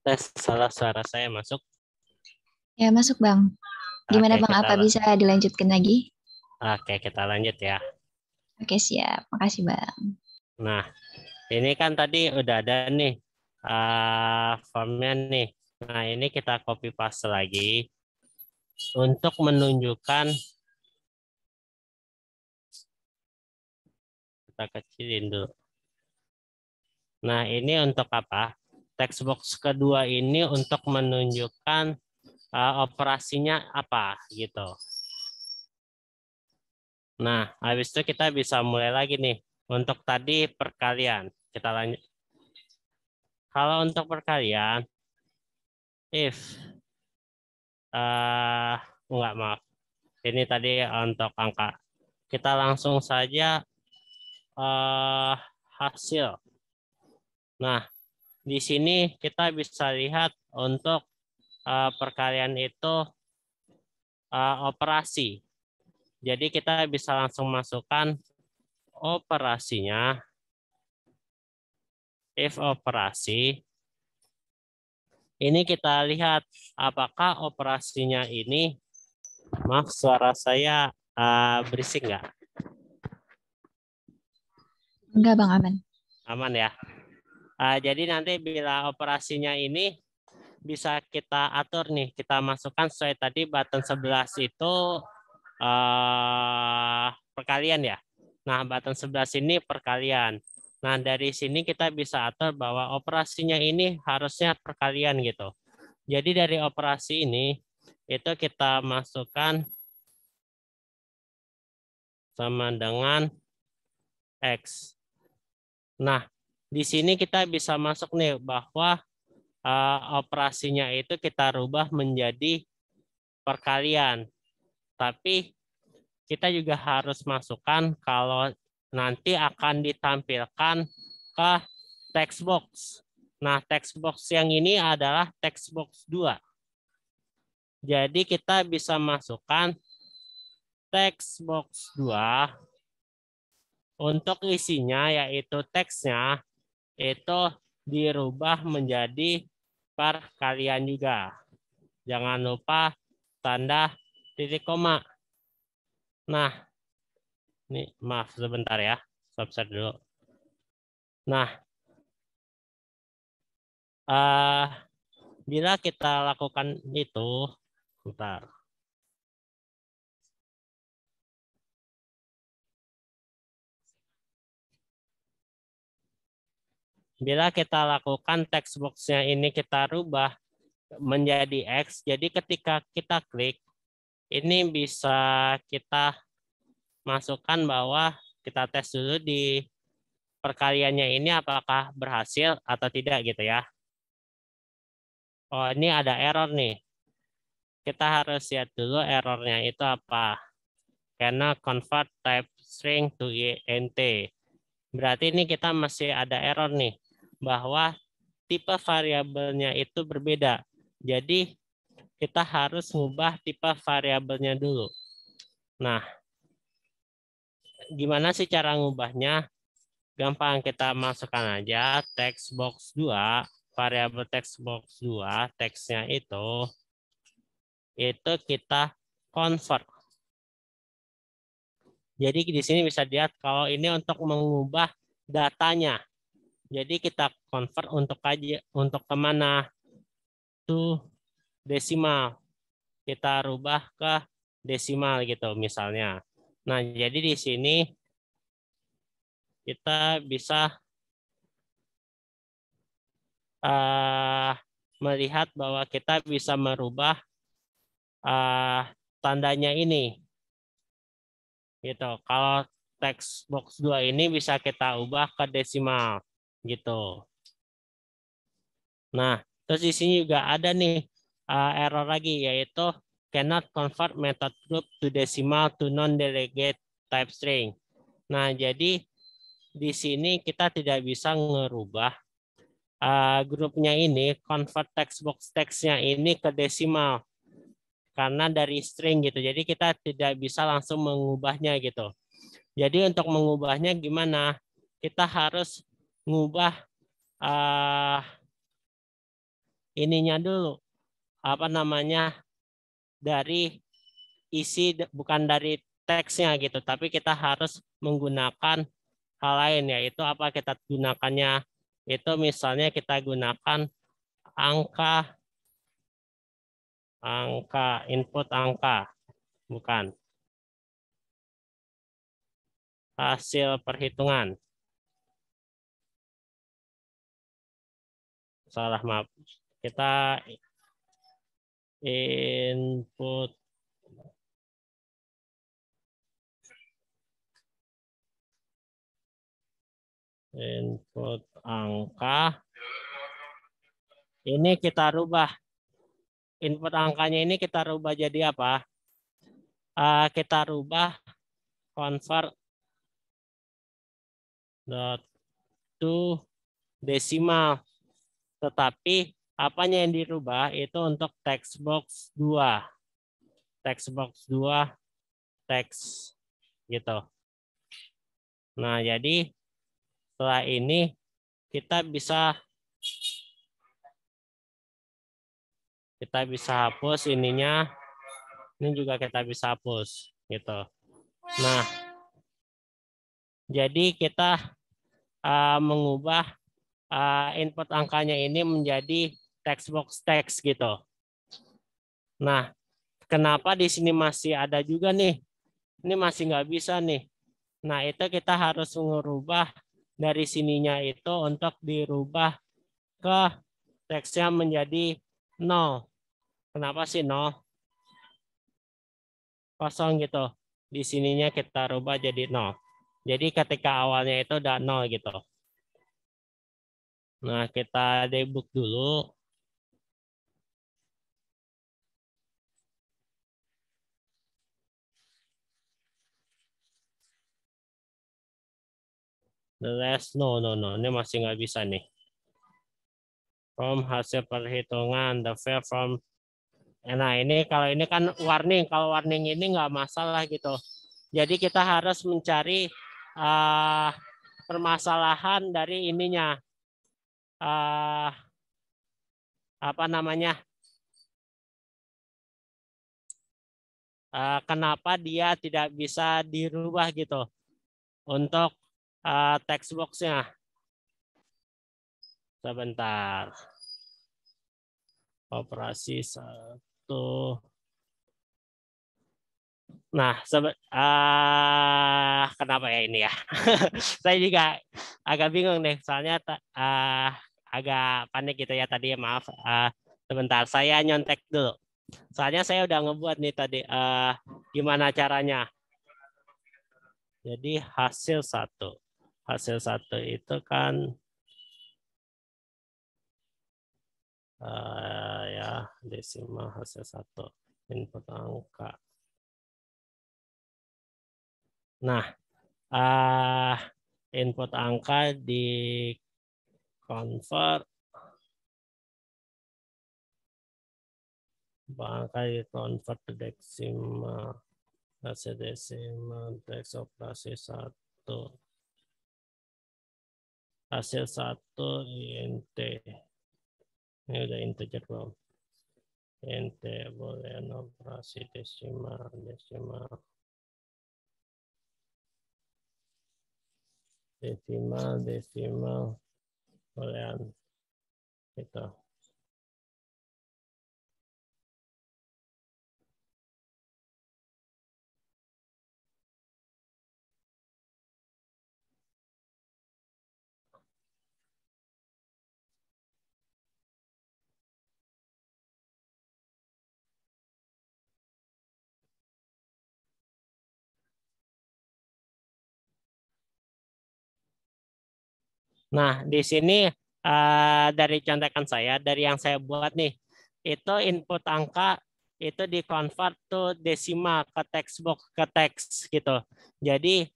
Tes, salah suara saya masuk. Ya, masuk Bang. Gimana Oke, Bang, apa kita bisa dilanjutkan lagi? kita lanjut ya. Oke, siap. Makasih Bang. Nah, ini kan tadi udah ada nih formnya nih. Nah, ini kita copy paste lagi untuk menunjukkan, kita kecilin dulu. Nah, ini untuk apa? Text box kedua ini untuk menunjukkan operasinya apa gitu. Nah, habis itu kita bisa mulai lagi nih. Untuk tadi perkalian, kita lanjut. Kalau untuk perkalian, if enggak, maaf. Ini tadi untuk angka. Kita langsung saja hasil. Nah, di sini kita bisa lihat untuk perkalian itu operasi. Jadi kita bisa langsung masukkan operasinya. If operasi, ini kita lihat apakah operasinya ini, maaf suara saya berisik nggak? Enggak Bang, aman. Aman ya. Jadi nanti bila operasinya ini bisa kita atur nih, kita masukkan sesuai tadi button 11 itu perkalian ya. Nah, button 11 ini perkalian. Nah, dari sini kita bisa atur bahwa operasinya ini harusnya perkalian gitu. Jadi dari operasi ini, itu kita masukkan sama dengan X. Nah, di sini kita bisa masuk nih bahwa operasinya itu kita rubah menjadi perkalian. Tapi kita juga harus masukkan kalau nanti akan ditampilkan ke text box. Nah, text box yang ini adalah text box 2. Jadi kita bisa masukkan text box 2 untuk isinya yaitu teksnya itu dirubah menjadi perkalian juga. Jangan lupa tanda titik koma. Nah, ini maaf sebentar ya, stop dulu. Nah, bila kita lakukan itu, bentar. Bila kita lakukan text box-nya ini kita rubah menjadi X, jadi ketika kita klik, ini bisa kita masukkan bahwa kita tes dulu di perkaliannya ini apakah berhasil atau tidak gitu ya. Oh, ini ada error nih. Kita harus lihat dulu errornya itu apa. Karena convert type string to int. Berarti ini kita masih ada error nih. Bahwa tipe variabelnya itu berbeda. Jadi kita harus mengubah tipe variabelnya dulu. Nah, gimana sih cara ngubahnya? Gampang, kita masukkan aja text box 2, variabel text box 2, teksnya itu kita convert. Jadi di sini bisa dilihat kalau ini untuk mengubah datanya. Jadi kita convert untuk kemana? To desimal. Kita rubah ke desimal gitu misalnya. Nah, jadi di sini kita bisa melihat bahwa kita bisa merubah tandanya ini. Gitu. Kalau text box 2 ini bisa kita ubah ke desimal gitu. Nah, terus di sini juga ada nih error lagi yaitu cannot convert method group to decimal to non-delegate type string. Nah, jadi di sini kita tidak bisa ngerubah grupnya ini, convert text box teksnya ini ke desimal karena dari string gitu. Jadi kita tidak bisa langsung mengubahnya gitu. Jadi untuk mengubahnya gimana? Kita harus mengubah ininya dulu. Apa namanya? Dari isi, bukan dari teksnya gitu, tapi kita harus menggunakan hal lain, yaitu apa kita gunakannya, itu misalnya kita gunakan angka, input angka, bukan hasil perhitungan. Salah, maaf. Kita input angka. Ini kita rubah. Input angkanya ini kita rubah jadi apa? Kita rubah convert to desimal. Tetapi apanya yang dirubah itu untuk text box 2. Text box 2 teks gitu. Nah, jadi setelah ini kita bisa hapus ininya. Ini juga kita bisa hapus gitu. Nah, jadi kita mengubah input angkanya ini menjadi text box teks gitu. Nah, kenapa di sini masih ada juga nih? Ini masih nggak bisa nih. Nah, itu kita harus mengubah dari sininya itu untuk dirubah ke teksnya menjadi 0. Kenapa sih 0? Kosong gitu. Di sininya kita rubah jadi 0. Jadi ketika awalnya itu udah 0 gitu. Nah, kita debug dulu. The rest, no. Ini masih nggak bisa nih. From hasil perhitungan, the fair from. Nah, ini kalau ini kan warning. Kalau warning ini nggak masalah gitu. Jadi kita harus mencari permasalahan dari ininya. Apa namanya? Kenapa dia tidak bisa dirubah gitu untuk text box-nya. Sebentar. Operasi 1. Nah, kenapa ya ini ya? Saya juga agak bingung nih, soalnya agak panik gitu ya tadi, maaf. Sebentar, saya nyontek dulu. Soalnya saya udah ngebuat nih tadi gimana caranya. Jadi hasil 1. Hasil 1 itu kan ya desimal hasil 1 input angka. Nah, input angka di convert, angka di convert ke desimal, hasil desimal teks operasi 1. Hasil 1 int. Ini udah integer belum? Int boleh operasi desimal. Desimal boolean gitu. Nah, di sini dari contekan saya, dari yang saya buat nih, itu input angka itu di-convert to desimal ke text box, ke teks gitu. Jadi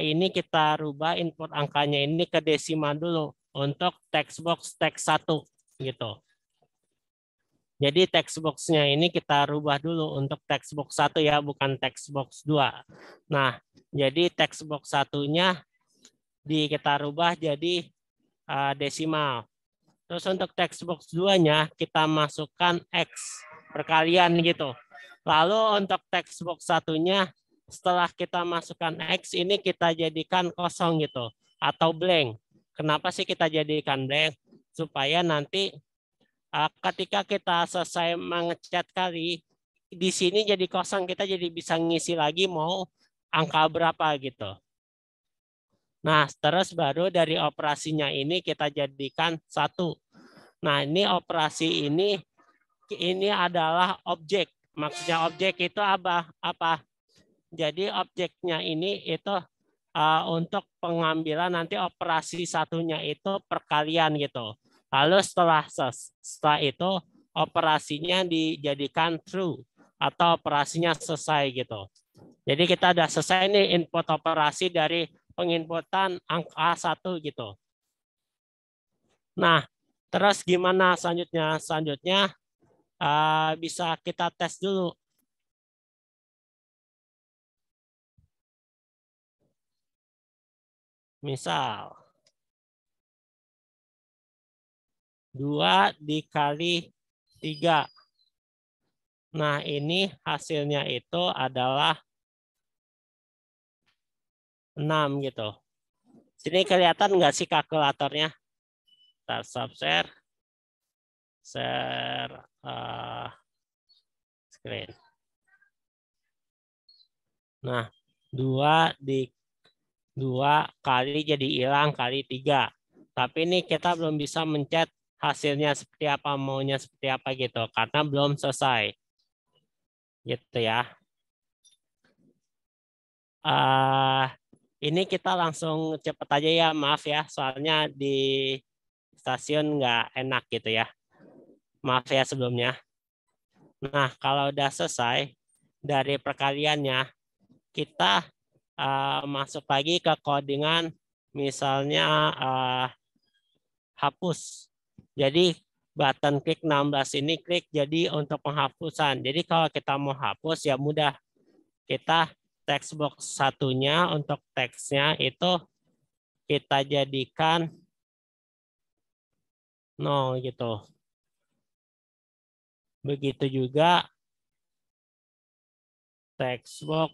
ini kita rubah input angkanya ini ke desimal dulu untuk text box teks 1 gitu. Jadi text box-nya ini kita rubah dulu untuk text box 1 ya, bukan text box 2. Nah, jadi text box 1-nya kita rubah jadi desimal. Terus untuk text box 2-nya kita masukkan X perkalian gitu. Lalu untuk text box 1-nya setelah kita masukkan X ini kita jadikan kosong gitu atau blank. Kenapa sih kita jadikan blank? Supaya nanti ketika kita selesai mengecat kali di sini jadi kosong, kita jadi bisa ngisi lagi mau angka berapa gitu. Nah, terus baru dari operasinya ini kita jadikan 1. Nah, ini operasi ini adalah objek. Maksudnya objek itu apa? Jadi objeknya ini itu untuk pengambilan nanti operasi satunya itu perkalian gitu. Lalu setelah itu operasinya dijadikan true atau operasinya selesai gitu. Jadi kita udah selesai nih input operasi dari penginputan angka 1 gitu. Nah, terus gimana selanjutnya? Selanjutnya bisa kita tes dulu. Misal 2 dikali 3. Nah, ini hasilnya itu adalah 6 gitu. Sini kelihatan nggak sih kalkulatornya? Stop share. Share screen. Nah, 2 kali jadi hilang kali 3. Tapi ini kita belum bisa mencet hasilnya seperti apa, maunya seperti apa gitu. Karena belum selesai. Gitu ya. Ini kita langsung cepet aja ya, maaf ya. Soalnya di stasiun nggak enak gitu ya. Maaf ya sebelumnya. Nah, kalau udah selesai dari perkaliannya, kita masuk lagi ke codingan misalnya hapus. Jadi button klik 16 ini klik jadi untuk penghapusan. Jadi kalau kita mau hapus ya mudah. Kita text box satunya untuk teksnya itu kita jadikan 0 gitu. Begitu juga text box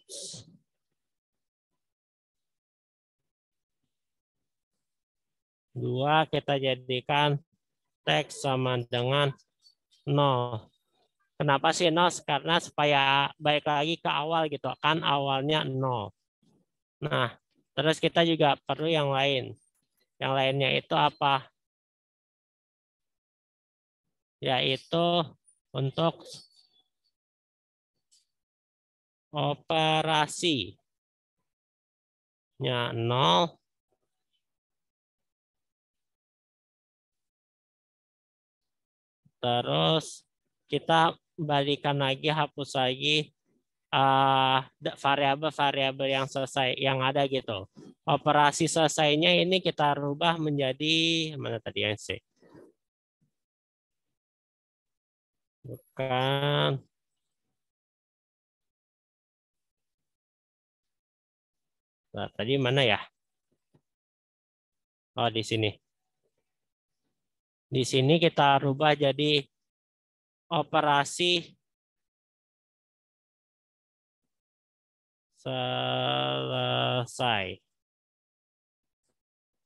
dua kita jadikan teks sama dengan 0. Kenapa sih 0? Karena supaya balik lagi ke awal gitu. Kan awalnya 0. Nah, terus kita juga perlu yang lain. Yang lainnya itu apa? Yaitu untuk operasinya 0. Terus kita balikan lagi, hapus lagi variabel-variabel yang selesai yang ada gitu. Operasi selesainya ini kita rubah menjadi mana tadi yang C? Bukan. Nah, tadi mana ya? Oh, di sini. Di sini kita rubah jadi operasi selesai.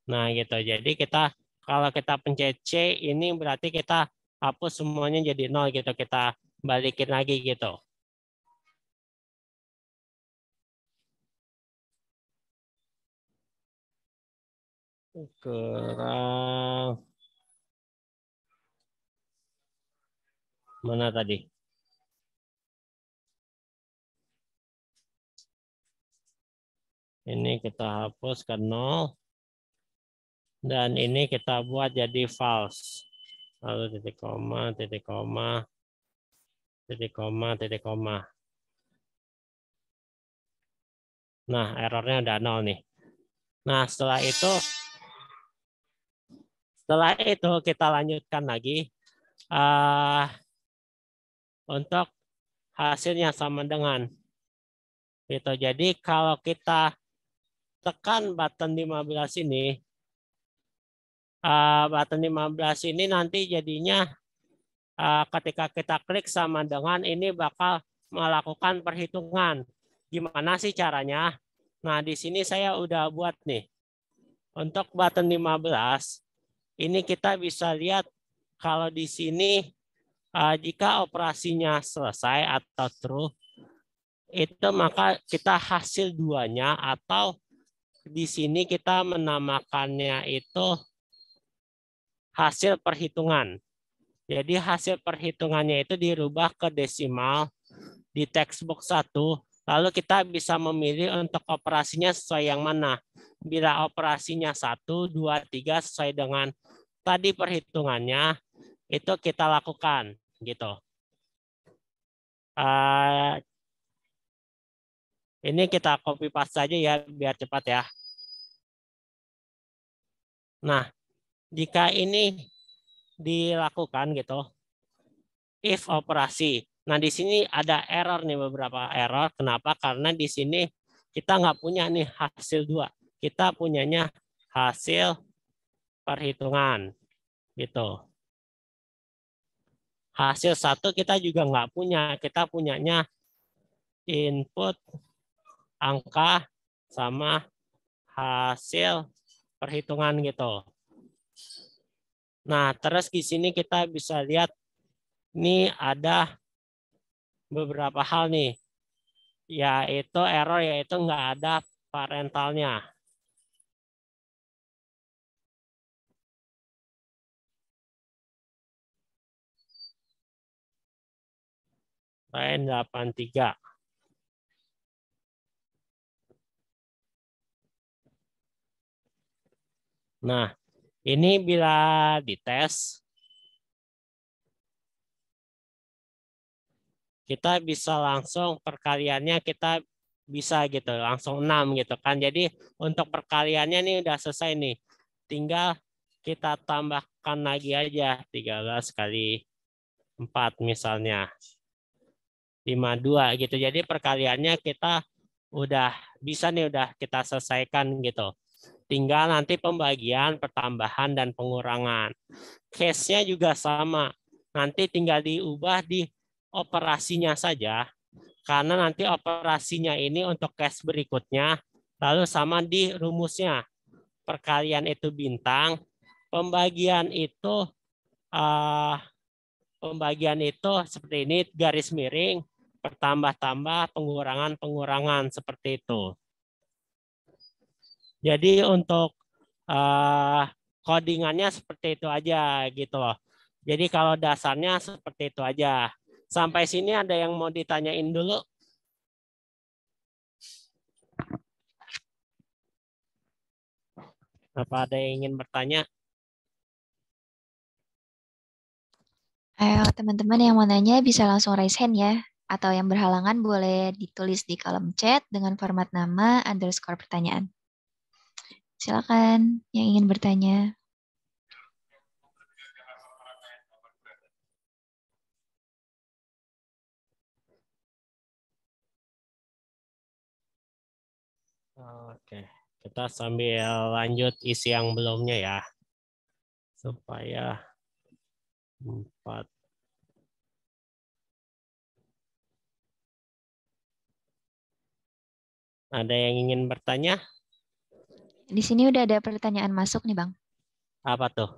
Nah, gitu. Jadi kita kalau kita pencet C ini berarti kita hapus semuanya jadi 0 gitu. Kita balikin lagi gitu. Kurang mana tadi? Ini kita hapus ke 0. Dan ini kita buat jadi false. Lalu titik koma, titik koma, titik koma, titik koma. Nah, errornya udah 0 nih. Nah, setelah itu kita lanjutkan lagi untuk hasilnya sama dengan itu. Jadi kalau kita tekan button 15 ini, button 15 ini nanti jadinya ketika kita klik sama dengan ini bakal melakukan perhitungan. Gimana sih caranya? Nah, di sini saya udah buat nih. Untuk button 15, ini kita bisa lihat kalau di sini jika operasinya selesai atau true, itu maka kita hasil duanya, atau di sini kita menamakannya itu hasil perhitungan. Jadi hasil perhitungannya itu dirubah ke desimal di textbox 1, lalu kita bisa memilih untuk operasinya sesuai yang mana. Bila operasinya 1, 2, 3 sesuai dengan tadi perhitungannya, itu kita lakukan gitu. Ini kita copy paste saja ya biar cepat ya. Nah, jika ini dilakukan gitu, if operasi. Nah, di sini ada error nih, beberapa error. Kenapa? Karena di sini kita nggak punya nih hasil 2. Kita punyanya hasil perhitungan gitu. Hasil 1 kita juga nggak punya. Kita punyanya input angka sama hasil perhitungan gitu. Nah, terus di sini kita bisa lihat ini ada beberapa hal nih, yaitu error, yaitu nggak ada parentalnya. Line 83. Nah, ini bila dites, kita bisa langsung perkaliannya kita bisa gitu, langsung 6 gitu kan. Jadi untuk perkaliannya nih udah selesai nih. Tinggal kita tambahkan lagi aja 13 kali 4 misalnya. 52 gitu. Jadi perkaliannya kita udah bisa nih, udah kita selesaikan gitu. Tinggal nanti pembagian, pertambahan, dan pengurangan. Case-nya juga sama. Nanti tinggal diubah di operasinya saja. Karena nanti operasinya ini untuk case berikutnya. Lalu sama di rumusnya. Perkalian itu bintang. Pembagian itu seperti ini, garis miring, bertambah-tambah, pengurangan-pengurangan, seperti itu. Jadi untuk codingannya seperti itu aja gitu loh. Jadi kalau dasarnya seperti itu aja. Sampai sini ada yang mau ditanyain dulu? Apa ada yang ingin bertanya? Ayo teman-teman yang mau nanya bisa langsung raise hand ya. Atau yang berhalangan boleh ditulis di kolom chat dengan format nama _ pertanyaan. Silakan yang ingin bertanya. Oke, kita sambil lanjut isi yang belumnya ya. Supaya 4. Ada yang ingin bertanya? Di sini udah ada pertanyaan masuk nih Bang. Apa tuh?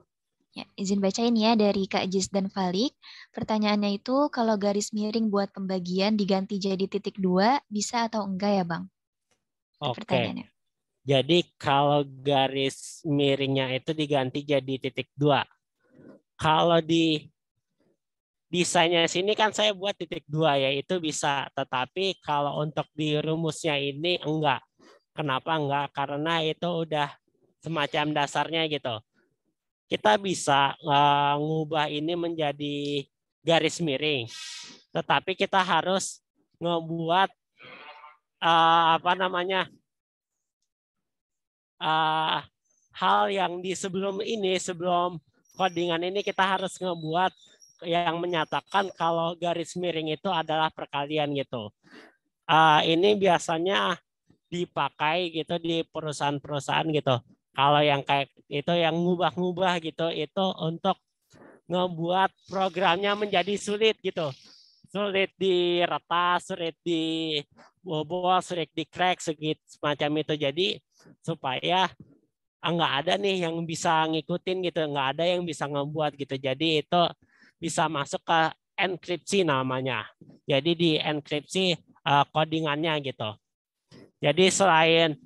Ya, izin bacain ya dari Kak Jis dan Falik. Pertanyaannya itu kalau garis miring buat pembagian diganti jadi titik 2 bisa atau enggak ya Bang? Oke. Pertanyaannya. Jadi kalau garis miringnya itu diganti jadi titik 2. Kalau di desainnya sini kan saya buat titik 2 ya, itu bisa. Tetapi kalau untuk di rumusnya ini enggak. Kenapa enggak? Karena itu udah semacam dasarnya gitu. Kita bisa ngubah ini menjadi garis miring. Tetapi kita harus ngebuat hal yang di sebelum ini, sebelum codingan ini kita harus ngebuat yang menyatakan kalau garis miring itu adalah perkalian gitu. Ini biasanya dipakai gitu di perusahaan-perusahaan gitu. Kalau yang kayak itu yang ngubah-ngubah gitu, itu untuk ngebuat programnya menjadi sulit gitu. Sulit diretas, sulit dibobol, sulit di-crack, semacam itu. Jadi supaya nggak ada nih yang bisa ngikutin gitu, nggak ada yang bisa ngebuat gitu. Jadi itu bisa masuk ke enkripsi namanya. Jadi di enkripsi codingannya gitu. Jadi selain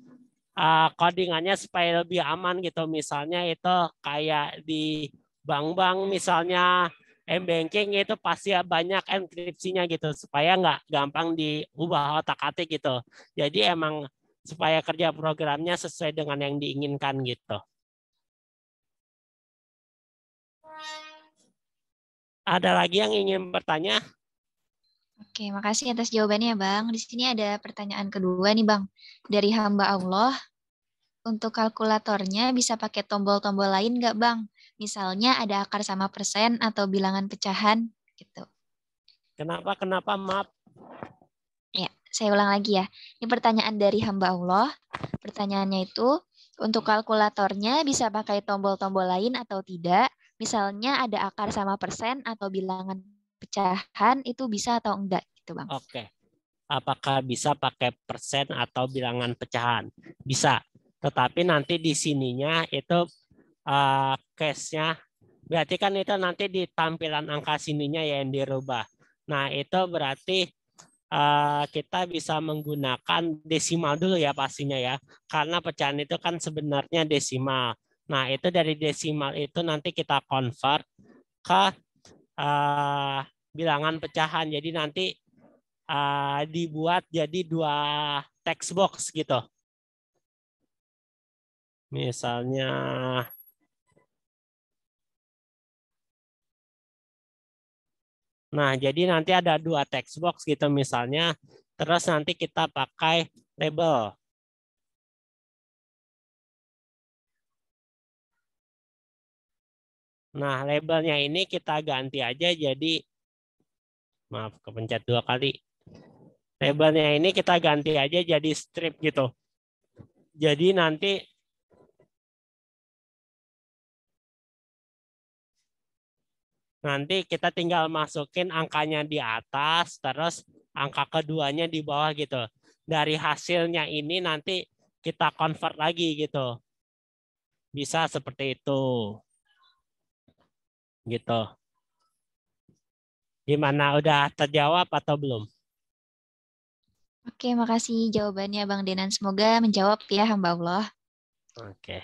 codingannya supaya lebih aman gitu, misalnya itu kayak di bank-bank misalnya m-banking itu pasti banyak enkripsinya gitu supaya nggak gampang diubah otak-atik gitu. Jadi emang supaya kerja programnya sesuai dengan yang diinginkan gitu. Ada lagi yang ingin bertanya? Oke, makasih atas jawabannya, Bang. Di sini ada pertanyaan kedua nih, Bang. Dari hamba Allah, untuk kalkulatornya bisa pakai tombol-tombol lain nggak, Bang? Misalnya ada akar sama persen atau bilangan pecahan, gitu. Kenapa? Maaf. Ya, saya ulang lagi ya. Ini pertanyaan dari hamba Allah. Pertanyaannya itu, untuk kalkulatornya bisa pakai tombol-tombol lain atau tidak? Misalnya ada akar sama persen atau bilangan pecahan, itu bisa atau enggak, gitu, Bang. Oke. Apakah bisa pakai persen atau bilangan pecahan? Bisa. Tetapi nanti di sininya itu case-nya, berarti kan itu nanti di tampilan angka sininya yang dirubah. Nah, itu berarti kita bisa menggunakan desimal dulu ya pastinya ya. Karena pecahan itu kan sebenarnya desimal. Nah, itu dari desimal itu nanti kita convert ke bilangan pecahan. Jadi nanti dibuat jadi 2 text box gitu. Misalnya nah, jadi nanti ada 2 text box gitu misalnya, terus nanti kita pakai label. Nah, labelnya ini kita ganti aja jadi, maaf kepencet 2 kali. Labelnya ini kita ganti aja jadi strip gitu. Jadi nanti kita tinggal masukin angkanya di atas, terus angka keduanya di bawah gitu. Dari hasilnya ini nanti kita convert lagi gitu. Bisa seperti itu. Gitu. Gimana, udah terjawab atau belum? Oke, makasih jawabannya Bang Denan. Semoga menjawab ya hamba Allah. Oke.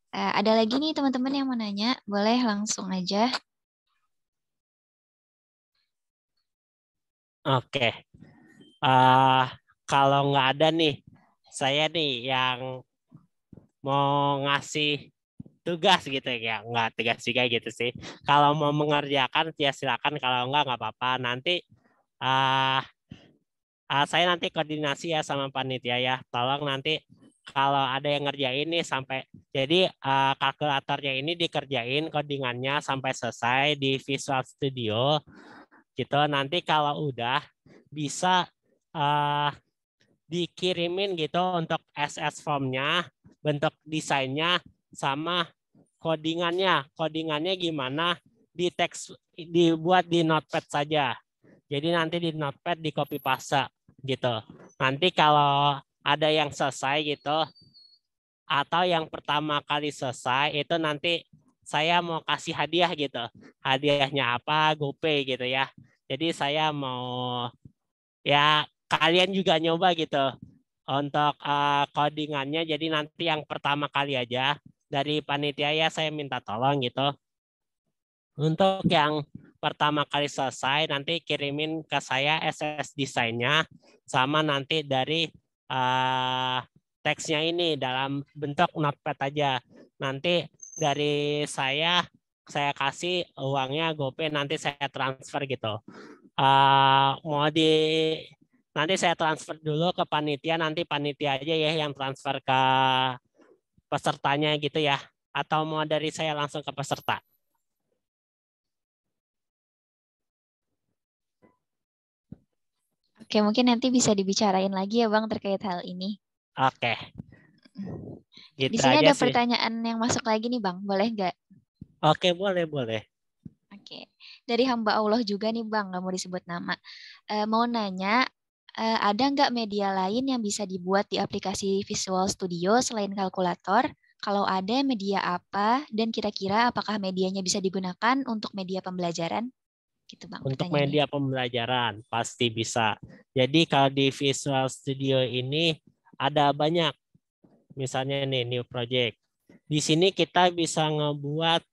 Ada lagi nih teman-teman yang mau nanya, boleh langsung aja. Oke. Kalau nggak ada nih, saya nih yang mau ngasih tugas gitu ya, nggak tugas juga gitu sih. Kalau mau mengerjakan ya silakan, kalau nggak apa-apa. Nanti saya nanti koordinasi ya sama panitia ya. Tolong nanti kalau ada yang ngerjain nih sampai jadi kalkulatornya ini dikerjain codingannya sampai selesai di Visual Studio gitu. Nanti kalau udah bisa dikirimin gitu untuk SS form-nya, bentuk desainnya sama codingannya. Codingannya gimana? Di teks dibuat di Notepad saja. Jadi nanti di Notepad di copy paste gitu. Nanti kalau ada yang selesai gitu atau yang pertama kali selesai itu nanti saya mau kasih hadiah gitu. Hadiahnya apa? GoPay gitu ya. Jadi saya mau ya kalian juga nyoba gitu untuk codingannya. Jadi nanti yang pertama kali aja dari panitia ya saya minta tolong gitu. Untuk yang pertama kali selesai nanti kirimin ke saya SS desainnya sama nanti dari teksnya ini dalam bentuk notepad aja. Nanti dari saya kasih uangnya GoPay, nanti saya transfer gitu. Nanti saya transfer dulu ke panitia, nanti panitia aja ya yang transfer ke pesertanya gitu ya. Atau mau dari saya langsung ke peserta? Oke, mungkin nanti bisa dibicarain lagi ya Bang terkait hal ini. Oke. Di Gitu sini aja ada sih. pertanyaan yang masuk lagi nih Bang, boleh nggak? Oke, boleh. Oke, dari hamba Allah juga nih Bang, nggak mau disebut nama. Mau nanya, ada nggak media lain yang bisa dibuat di aplikasi Visual Studio selain kalkulator? Kalau ada, media apa? Dan kira-kira apakah medianya bisa digunakan untuk media pembelajaran? Gitu Bang Untuk pertanyaannya. media pembelajaran pasti bisa. Jadi kalau di Visual Studio ini ada banyak. Misalnya nih new project. Di sini kita bisa ngebuat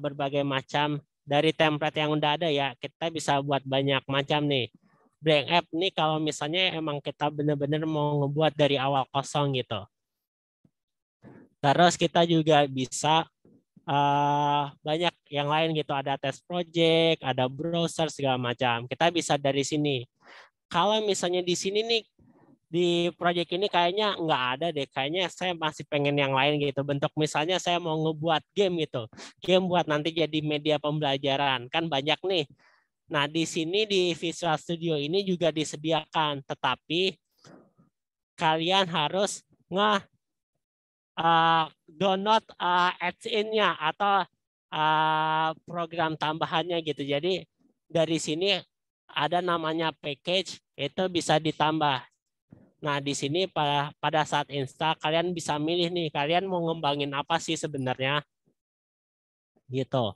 berbagai macam dari template yang udah ada ya. Kita bisa buat banyak macam nih. Blank app nih kalau misalnya emang kita benar-benar mau ngebuat dari awal kosong gitu. Terus kita juga bisa banyak yang lain gitu. Ada test project, ada browser segala macam. Kita bisa dari sini. Kalau misalnya di sini nih di project ini kayaknya nggak ada deh. Kayaknya saya masih pengen yang lain gitu. Bentuk misalnya saya mau ngebuat game gitu. Game buat nanti jadi media pembelajaran. Kan banyak nih. Nah di sini di Visual Studio ini juga disediakan. Tetapi kalian harus download add-in-nya atau program tambahannya gitu. Jadi dari sini ada namanya package, itu bisa ditambah. Nah, di sini pada saat install kalian bisa milih nih, kalian mau ngembangin apa sih sebenarnya? Gitu.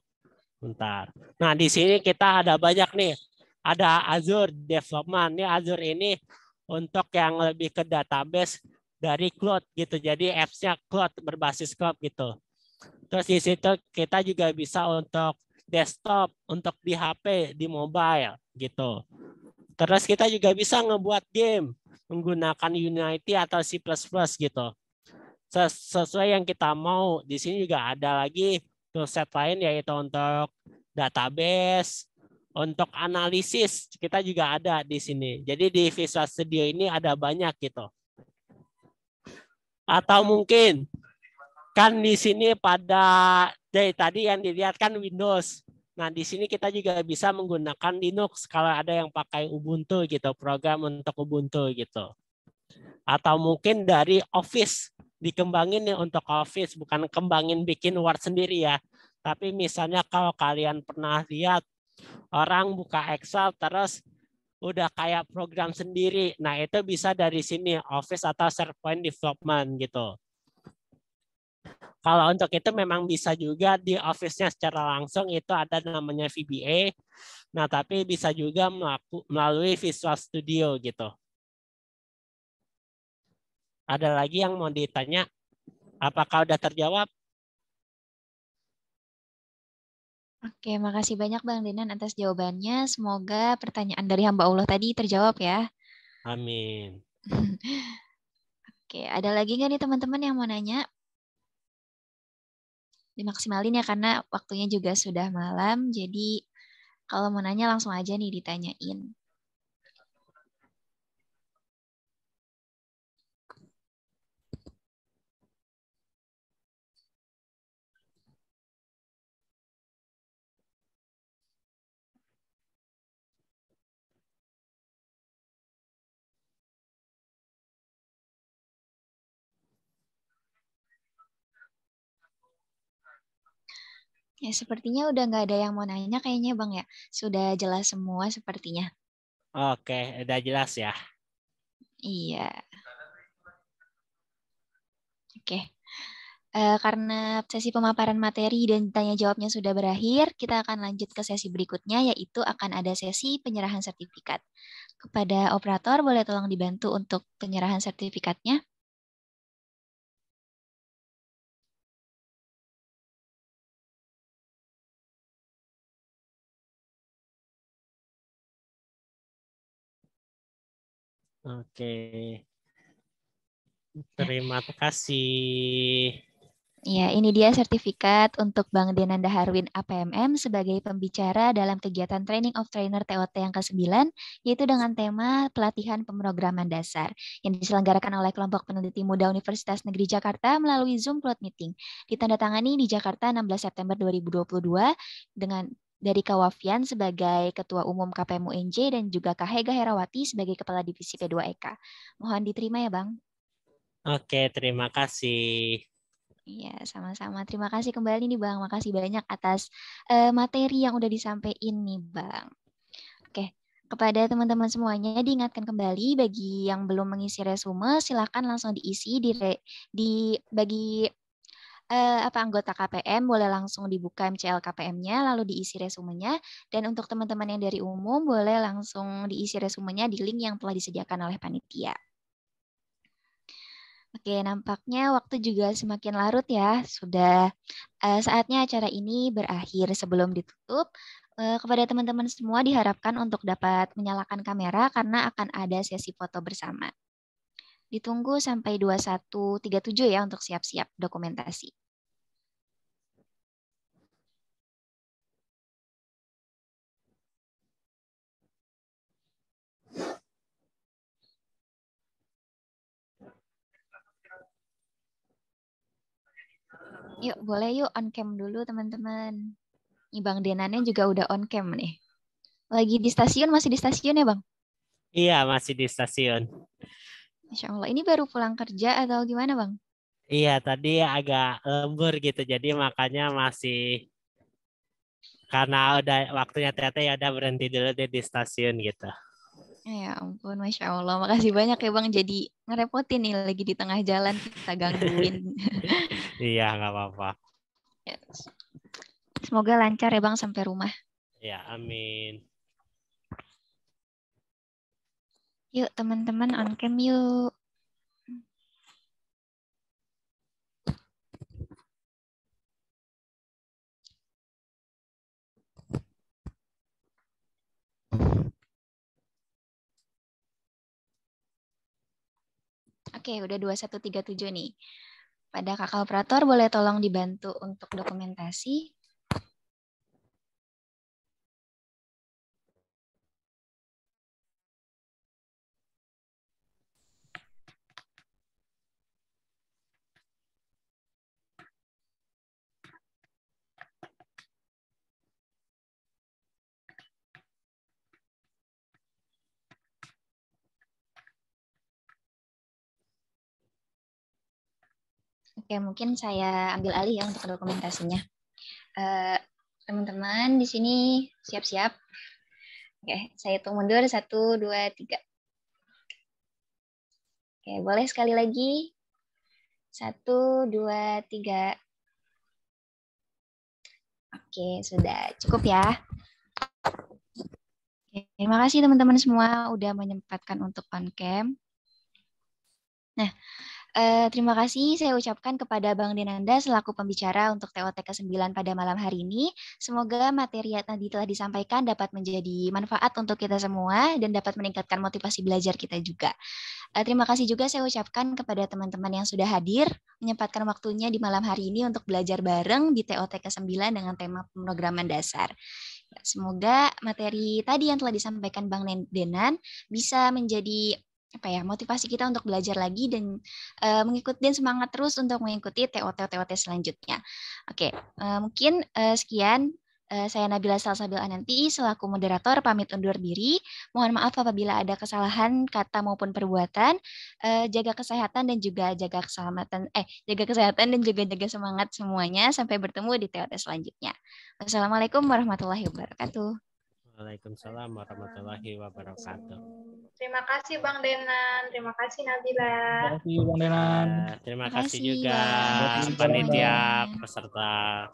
Bentar. Nah, di sini kita ada banyak nih. Ada Azure Development. Ini Azure ini untuk yang lebih ke database dari cloud gitu. Jadi apps-nya cloud, berbasis cloud gitu. Terus di situ kita juga bisa untuk desktop, untuk di HP, di mobile gitu. Terus kita juga bisa ngebuat game menggunakan Unity atau C++ gitu. Sesuai yang kita mau. Di sini juga ada lagi toolset lain yaitu untuk database, untuk analisis kita juga ada di sini. Jadi di Visual Studio ini ada banyak gitu. Atau mungkin kan di sini pada dari tadi yang dilihat kan Windows. Nah, di sini kita juga bisa menggunakan Linux kalau ada yang pakai Ubuntu gitu, program untuk Ubuntu gitu. Atau mungkin dari Office, dikembangin nih untuk Office, bukan kembangin bikin Word sendiri ya. Tapi misalnya kalau kalian pernah lihat orang buka Excel terus udah kayak program sendiri. Nah, itu bisa dari sini Office atau SharePoint Development gitu. Kalau untuk itu memang bisa juga di Office-nya secara langsung itu ada namanya VBA. Nah, tapi bisa juga melalui Visual Studio gitu. Ada lagi yang mau ditanya? Apakah udah terjawab? Oke, makasih banyak Bang Dinan atas jawabannya. Semoga pertanyaan dari hamba Allah tadi terjawab ya. Amin. Oke, ada lagi nggak nih teman-teman yang mau nanya? Dimaksimalin ya karena waktunya juga sudah malam. Jadi kalau mau nanya langsung aja nih ditanyain. Ya, sepertinya udah nggak ada yang mau nanya kayaknya Bang ya. Sudah jelas semua sepertinya. Oke, udah jelas ya. Iya. Oke. Karena sesi pemaparan materi dan tanya jawabnya sudah berakhir, kita akan lanjut ke sesi berikutnya, yaitu akan ada sesi penyerahan sertifikat. Kepada operator, boleh tolong dibantu untuk penyerahan sertifikatnya? Oke. Ya. Terima kasih. Ya, ini dia sertifikat untuk Bang Denanda Harwin APMM sebagai pembicara dalam kegiatan Training of Trainer TOT yang ke-9, yaitu dengan tema pelatihan pemrograman dasar yang diselenggarakan oleh kelompok peneliti muda Universitas Negeri Jakarta melalui Zoom Cloud Meeting. Ditandatangani di Jakarta 16 September 2022 dengan dari Kawafian sebagai Ketua Umum KPM UNJ dan juga Kahega Herawati sebagai Kepala Divisi P2EK. Mohon diterima ya, Bang. Oke, terima kasih. Iya, sama-sama. Terima kasih kembali nih Bang. Makasih banyak atas materi yang udah disampaikan nih Bang. Oke, kepada teman-teman semuanya diingatkan kembali bagi yang belum mengisi resume silakan langsung diisi bagi anggota KPM boleh langsung dibuka MCL KPM-nya lalu diisi resumenya dan untuk teman-teman yang dari umum boleh langsung diisi resumenya di link yang telah disediakan oleh panitia. Oke, nampaknya waktu juga semakin larut ya. Sudah saatnya acara ini berakhir. Sebelum ditutup, kepada teman-teman semua diharapkan untuk dapat menyalakan kamera karena akan ada sesi foto bersama. Ditunggu sampai 21.37 ya untuk siap-siap dokumentasi. Yuk, boleh yuk on cam dulu teman-teman. Nih Bang Denannya juga udah on cam nih. Lagi di stasiun, masih di stasiun ya Bang? Iya, masih di stasiun. Masya Allah, ini baru pulang kerja atau gimana Bang? Iya, tadi agak lembur gitu, jadi makanya masih karena udah waktunya ternyata ya udah berhenti dulu deh di stasiun gitu. Ya ampun, Masya Allah. Makasih banyak ya Bang. Jadi ngerepotin nih lagi di tengah jalan kita gangguin. Iya, nggak apa-apa. Semoga lancar ya Bang sampai rumah. Ya, amin. Yuk teman-teman on cam yuk. Oke, udah 21.37 nih. Pada kakak operator boleh tolong dibantu untuk dokumentasi. Oke, mungkin saya ambil alih ya untuk dokumentasinya. Teman-teman di sini siap-siap. Oke, saya hitung mundur 1, 2, 3. Oke, boleh sekali lagi. 1, 2, 3. Oke, sudah cukup ya. Oke, terima kasih teman-teman semua udah menyempatkan untuk on cam. Nah, terima kasih saya ucapkan kepada Bang Denanda selaku pembicara untuk TOT ke-9 pada malam hari ini. Semoga materi yang tadi telah disampaikan dapat menjadi manfaat untuk kita semua dan dapat meningkatkan motivasi belajar kita juga. Terima kasih juga saya ucapkan kepada teman-teman yang sudah hadir, menyempatkan waktunya di malam hari ini untuk belajar bareng di TOT ke-9 dengan tema pemrograman dasar. Semoga materi tadi yang telah disampaikan Bang Denan bisa menjadi motivasi kita untuk belajar lagi dan mengikuti dan semangat terus untuk mengikuti TOT selanjutnya. Oke, mungkin sekian. Saya Nabila Salsabil Ananti selaku moderator pamit undur diri. Mohon maaf apabila ada kesalahan kata maupun perbuatan. Jaga kesehatan dan juga jaga keselamatan. Jaga kesehatan dan juga jaga semangat semuanya. Sampai bertemu di TOT selanjutnya. Wassalamualaikum warahmatullahi wabarakatuh. Waalaikumsalam warahmatullahi wabarakatuh. Terima kasih Bang Denan, terima kasih Nabila. Terima kasih Bang Denan. Terima kasih juga Bang. panitia peserta.